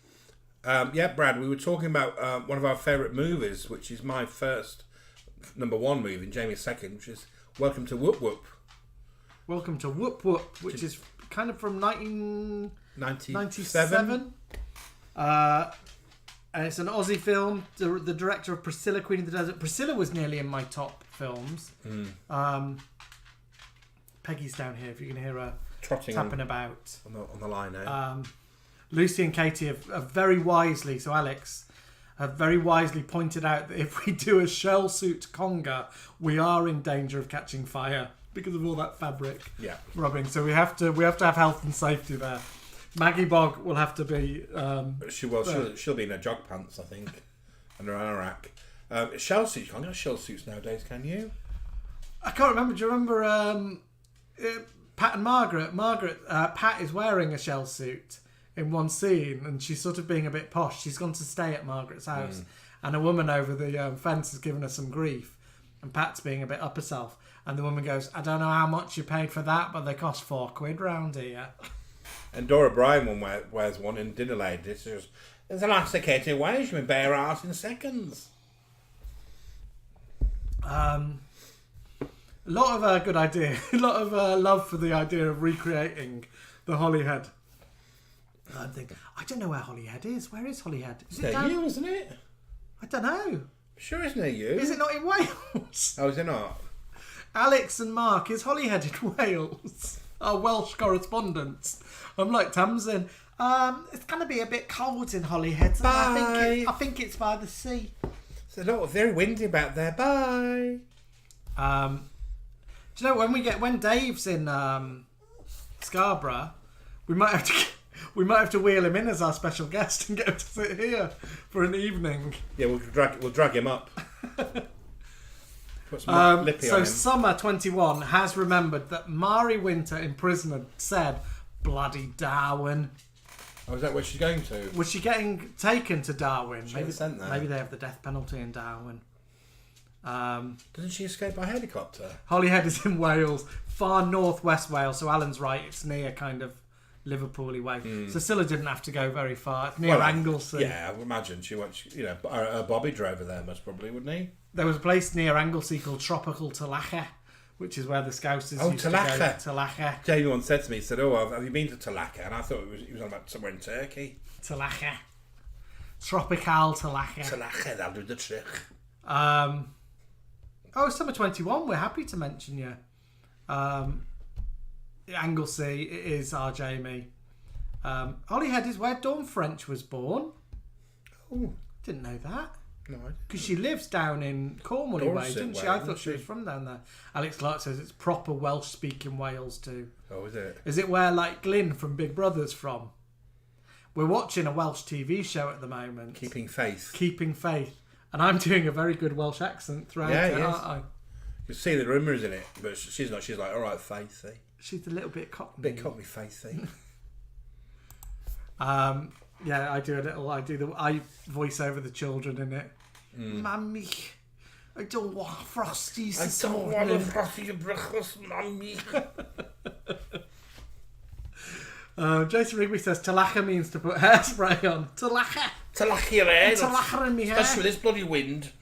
Brad, we were talking about one of our favourite movies, which is my first number one movie and Jamie's second, which is Welcome to Whoop Whoop. Welcome to Whoop Whoop, which is kind of from 1997. And it's an Aussie film. The director of Priscilla, Queen of the Desert. Priscilla was nearly in my top films. Peggy's down here, if you can hear her tapping about. On the line now. Lucy and Katie have very wisely, so Alex, have very wisely pointed out that if we do a shell suit conga, we are in danger of catching fire because of all that fabric rubbing. So we have to have health and safety there. Maggie Bog will have to be. She'll be in her jog pants, I think, and her anorak. Shell suits. You can't get shell suits nowadays, can you? I can't remember. Do you remember Pat and Margaret? Pat is wearing a shell suit in one scene, and she's sort of being a bit posh. She's gone to stay at Margaret's house, and a woman over the fence has given her some grief, and Pat's being a bit up herself, and the woman goes, I don't know how much you paid for that, but they cost £4 round here. And Dora Bryan wears one in Dinner Lady. She goes, there's elasticated ways, you may bare ass in seconds. A lot of good idea. A lot of love for the idea of recreating the Holyhead. I don't know where Holyhead is. Where is Holyhead? Is it near you, isn't it? I don't know. Sure it's near you. Is it not in Wales? Oh, is it not? Alex and Mark, is Holyhead in Wales? Our Welsh correspondents. I'm like Tamsin. It's going to be a bit cold in Holyhead. So I think it's by the sea. It's a lot very windy about there. Bye. Do you know when Dave's in Scarborough, we might have to We might have to wheel him in as our special guest and get him to sit here for an evening. Yeah, we'll drag him up. Put some lippy on him. Summer 21 has remembered that Mari Winter in prison had said, "Bloody Darwin." Oh, is that where she's going to? Was she getting taken to Darwin? Maybe sent there. Maybe they have the death penalty in Darwin. Doesn't she escape by helicopter? Holyhead is in Wales, far northwest Wales. So Alan's right; it's near kind of Liverpool-y way. So Scylla didn't have to go very far. It's near Anglesey. Yeah, I would imagine she went. Bobby drove her there, most probably, wouldn't he? There was a place near Anglesey called Tropical Talacha, which is where the Scousers used to go. Talacha. Jamie once said to me, he said, "Oh, have you been to Talacha?" And I thought he was on about somewhere in Turkey. Talacha. Tropical Talacha. Talacha, that'll do the trick. Summer 21, we're happy to mention you. Anglesey, it is our Jamie. Holyhead is where Dawn French was born. Oh, didn't know that. No, I didn't. Because she lives down in Cornwall way, didn't she? I thought she was from down there. Alex Clark says it's proper Welsh-speaking Wales too. Oh, is it? Is it where, like, Glyn from Big Brother's from? We're watching a Welsh TV show at the moment. Keeping Faith. Keeping Faith. And I'm doing a very good Welsh accent throughout it, aren't I? You see the rumours in it, but she's not. She's like, all right, Faithy. She's a little bit cockney. Bit cockney, Faithy. Yeah, I do a little. I voice over the children in it. Mummy, I don't want frosties. I don't want a frosty breakfast, Mummy. Jason Rigby says Talacha means to put hairspray on. Talacha. Talacha your hair. Talacha in my hair. Especially with this bloody wind.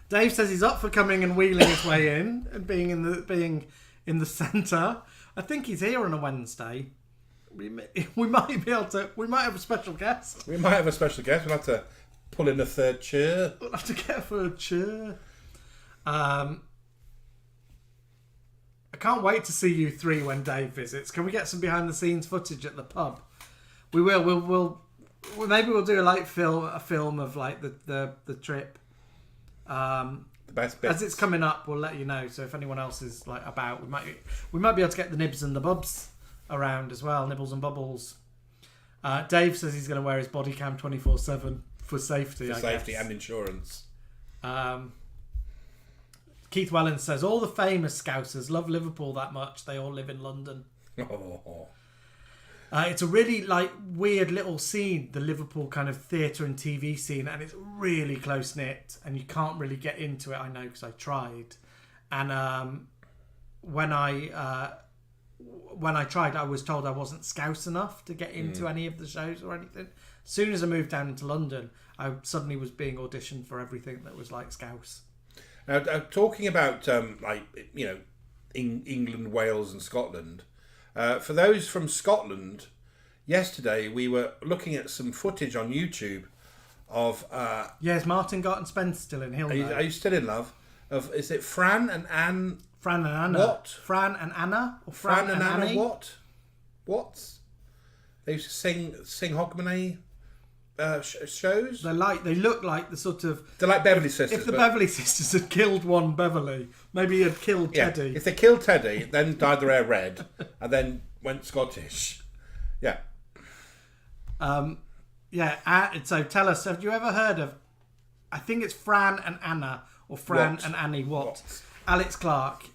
Dave says he's up for coming and wheeling his way in and being in the centre. I think he's here on a Wednesday. We might be able to. We might have a special guest. We might have a special guest. We'll have to pull in a third chair. We'll have to get a third chair. I can't wait to see you three when Dave visits. Can we get some behind the scenes footage at the pub? We will. We'll maybe we'll do a film of like the trip. The best bits. As it's coming up, we'll let you know. So if anyone else is like about, we might be able to get the Nibs and the Bubs around as well. Nibbles and Bubbles. Dave says he's going to wear his body cam 24/7 for safety. For safety and insurance. Keith Wellens says all the famous Scousers love Liverpool that much. They all live in London. Oh. It's a really like weird little scene, the Liverpool kind of theatre and TV scene, and it's really close knit, and you can't really get into it. I know because I tried, and when I tried, I was told I wasn't Scouse enough to get into any of the shows or anything. As soon as I moved down into London, I suddenly was being auditioned for everything that was like Scouse. Now, talking about England, Wales, and Scotland. For those from Scotland, yesterday we were looking at some footage on YouTube of. Yes, Martin Garton Spence still in. Are you still in love? Is it Fran and Anne? Fran and Anna. What? Fran and Anna? Or Fran and Anna Annie? What? They used to sing Hogmanay shows. They look like the sort of. They're like Beverly Sisters. If the Beverly Sisters had killed one Beverly, maybe he had killed Teddy. If they killed Teddy, then dyed their hair red, and then went Scottish. Yeah. So tell us, have you ever heard of? I think it's Fran and Anna or Fran and Annie. What? Alex Clark.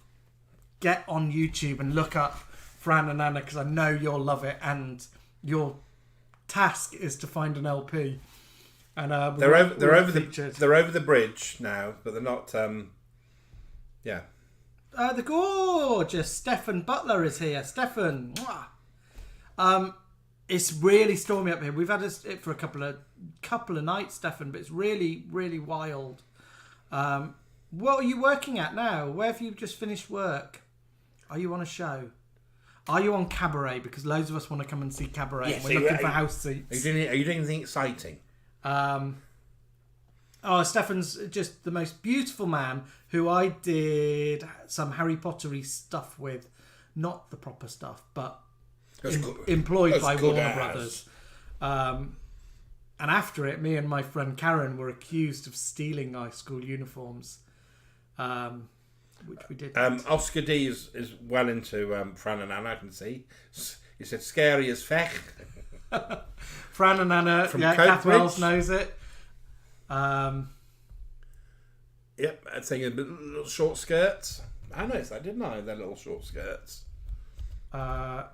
Get on YouTube and look up Fran and Anna because I know you'll love it, and your task is to find an LP. And they're over the bridge now, but they're not. The gorgeous Stefan Butler is here. Stefan, it's really stormy up here. We've had it for a couple of nights, Stefan, but it's really, really wild. What are you working at now? Where have you just finished work? Are you on a show? Are you on Cabaret? Because loads of us want to come and see Cabaret. Yes, we're looking for house seats. Are you doing anything exciting? Stefan's just the most beautiful man who I did some Harry Pottery stuff with. Not the proper stuff, but employed by Warner Brothers. And after it, me and my friend Karen were accused of stealing high school uniforms. Which we did. Oscar D is well into Fran and Anna, I can see. You said scary as feck. Fran and Anna, From Kath Coatbridge. Wells knows it. Yep, I'd say little short skirts. I noticed that, didn't I? Their little short skirts. I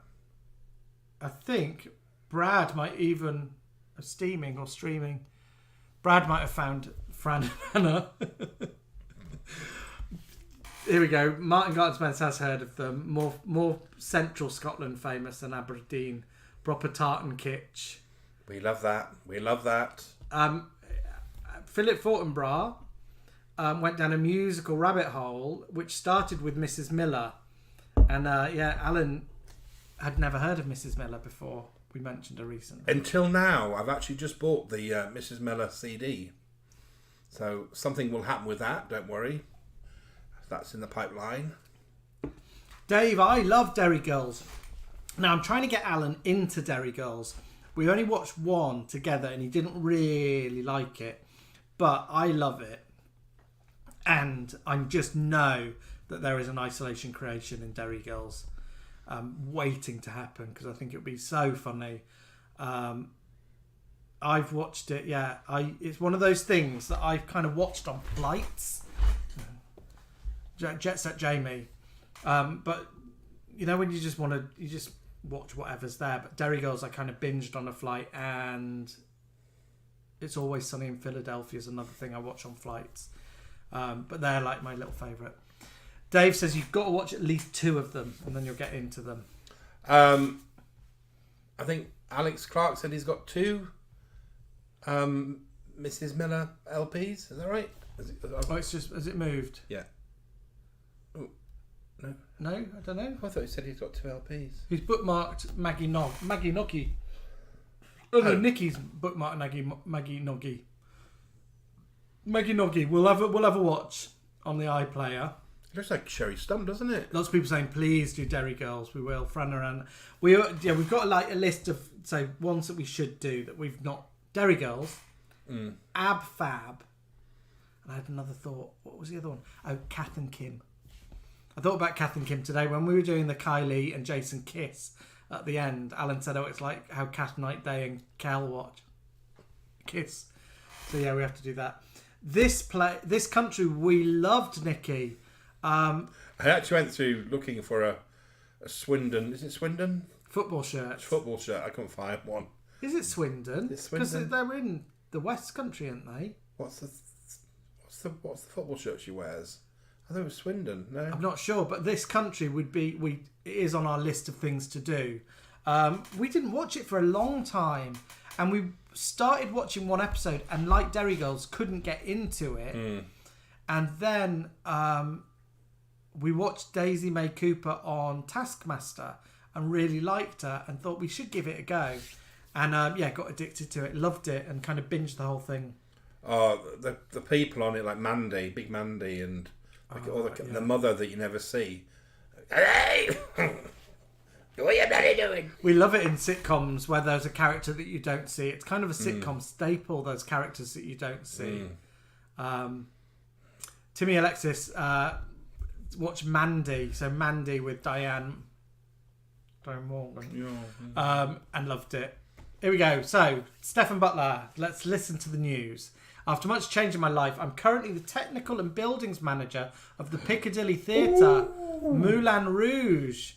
think Brad might even steaming or streaming. Brad might have found Fran and Anna. Here we go. Martin Gartensmith has heard of them. More central Scotland famous than Aberdeen. Proper tartan kitsch. We love that. We love that. Philip Fortinbras went down a musical rabbit hole, which started with Mrs. Miller. And Alan had never heard of Mrs. Miller before. We mentioned her recently. Until now, I've actually just bought the Mrs. Miller CD. So something will happen with that, don't worry. That's in the pipeline. Dave, I love Derry Girls. Now, I'm trying to get Alan into Derry Girls. We only watched one together and he didn't really like it. But I love it. And I just know that there is an isolation creation in Derry Girls waiting to happen because I think it would be so funny. I've watched it, it's one of those things that I've kind of watched on flights. Jet Set Jamie. But, you know, when you just watch whatever's there. But Derry Girls I kind of binged on a flight, and It's Always Sunny in Philadelphia is another thing I watch on flights. But they're like my little favourite. Dave says you've got to watch at least 2 of them and then you'll get into them. I think Alex Clark said he's got 2 Mrs. Miller LPs. Is that right? Has it moved? Yeah. Oh, no. No, I don't know. I thought he said he's got 2 LPs. He's bookmarked Maggie Noggy. Oh no, Nikki's bookmarked Maggie Noggy. Maggie Noggy. We'll have a watch on the iPlayer. It looks like Sherry Stump, doesn't it? Lots of people saying, please do Derry Girls. We will. Fran and we've got like a list of ones that we should do that we've not. Derry Girls, Ab Fab, and I had another thought. What was the other one? Oh, Kath and Kim. I thought about Kath and Kim today when we were doing the Kylie and Jason kiss at the end. Alan said, it's like how Kath Night Day and Kel watch kiss. So yeah, we have to do that. This country we loved, Nikki. I actually went through looking for a Swindon. Is it Swindon? Football shirt. Football shirt. I couldn't find one. Is it Swindon? It's Swindon. Because they're in the West Country, aren't they? What's the football shirt she wears? I thought it was Swindon. No, I'm not sure, but this country it is on our list of things to do. We didn't watch it for a long time, and we started watching one episode, and like Derry Girls, couldn't get into it. And then we watched Daisy May Cooper on Taskmaster and really liked her and thought we should give it a go. And got addicted to it, loved it, and kind of binged the whole thing. Oh, the people on it, like Mandy, Big Mandy, and the mother that you never see. Hey! What are you bloody doing? We love it in sitcoms where there's a character that you don't see. It's kind of a sitcom staple, those characters that you don't see. Timmy Alexis watched Mandy. So Mandy with Diane Morgan. And loved it. Here we go. So, Stephen Butler, let's listen to the news. After much change in my life, I'm currently the technical and buildings manager of the Piccadilly Theatre, Moulin Rouge.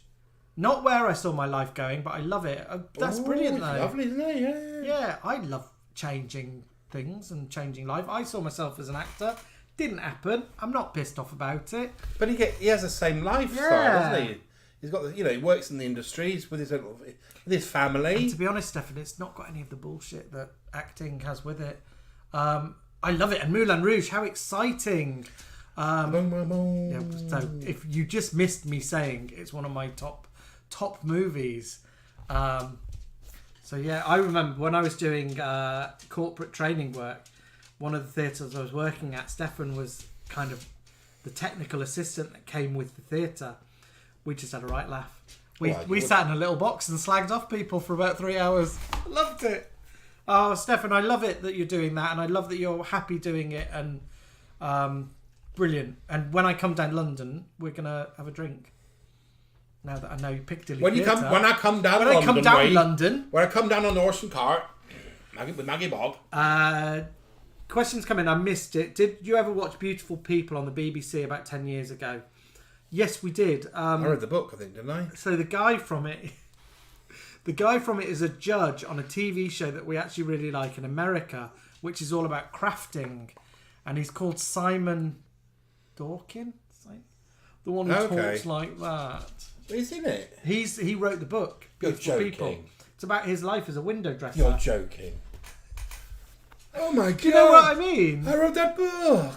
Not where I saw my life going, but I love it. That's brilliant, though. Lovely, isn't it? Yeah, I love changing things and changing life. I saw myself as an actor. Didn't happen. I'm not pissed off about it. But he has the same lifestyle, doesn't he? He's got he works in the industries with his family. And to be honest, Stefan, it's not got any of the bullshit that acting has with it. I love it. And Moulin Rouge, how exciting! So if you just missed me saying it's one of my top movies. So yeah, I remember when I was doing corporate training work, one of the theatres I was working at, Stefan was kind of the technical assistant that came with the theatre. We just had a right laugh. We sat in a little box and slagged off people for about 3 hours. Loved it. Oh, Stefan, I love it that you're doing that, and I love that you're happy doing it, and brilliant. And when I come down London, we're going to have a drink. Now that I know Piccadilly When Theatre. I come down When I come down way, London. when I come down on the horse and cart with Maggie Bog. Questions come in. I missed it. Did you ever watch Beautiful People on the BBC about 10 years ago? Yes, we did. I read the book, I think, didn't I? So the guy from it is a judge on a TV show that we actually really like in America, which is all about crafting, and he's called Simon Dorkin, the one who talks like that. He's in it. He wrote the book. You're Beautiful joking. People. It's about his life as a window dresser. You're joking. Oh my god! Do you know what I mean? I wrote that book.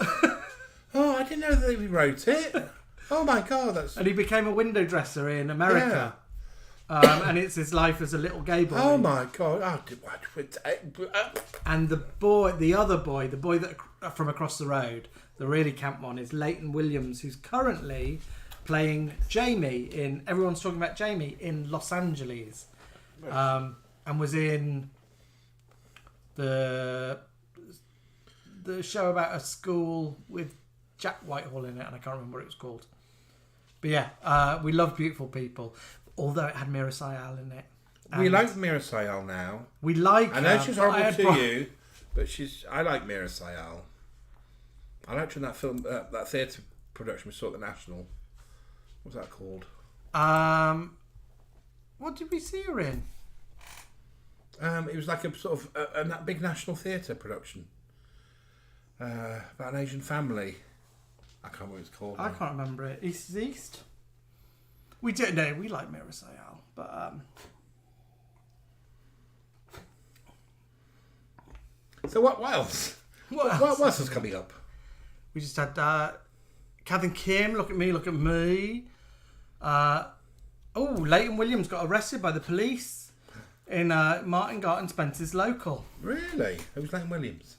Oh, I didn't know that he wrote it. Oh my god, that's. And he became a window dresser in America. Yeah. And it's his life as a little gay boy. Oh my god! And the other boy that from across the road, the really camp one, is Leighton Williams, who's currently playing Jamie in. Everyone's talking about Jamie in Los Angeles, and was in the show about a school with Jack Whitehall in it, and I can't remember what it was called. But yeah, we love Beautiful People, although it had Mira Sayal in it. We like Mira Sayal now. We like her. I know she's horrible to you, but I like Mira Sayal. I liked her in that film, that theatre production we saw at the National. What's that called? What did we see her in? It was like a sort of a big national theatre production about an Asian family. I can't remember what it's called. I can't remember it. East is East. We did know we like Mira Sayal, but So what else? What else is coming up? We just had Kath and Kim. Look at me. Look at me. Leighton Williams got arrested by the police in Martin Garton Spencer's local. Really? Who's Leighton Williams?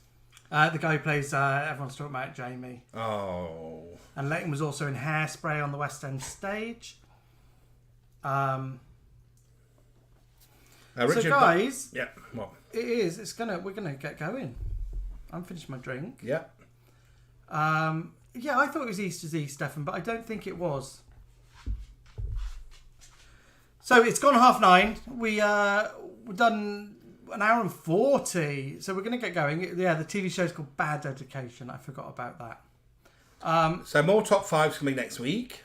The guy who plays, everyone's talking about, Jamie. Oh. And Leighton was also in Hairspray on the West End stage. So guys, yeah, what? We're gonna get going. I'm finished my drink. Yeah. Yeah, I thought it was East is East, Stefan, but I don't think it was. So it's gone 9:30. We've done an hour and 40, so we're going to get going. Yeah, the TV show's called Bad Education. I forgot about that. So more top fives coming next week.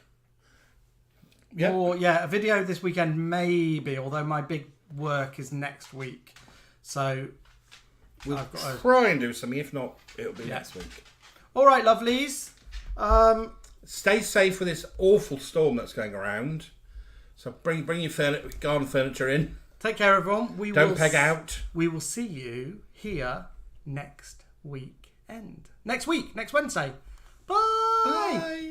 A video this weekend maybe, although my big work is next week. So we'll try and do something. If not, it'll be next week. All right, lovelies. Stay safe with this awful storm that's going around. So bring your garden furniture in. Take care, everyone. Don't peg out. We will see you here next weekend. Next Wednesday. Bye. Bye.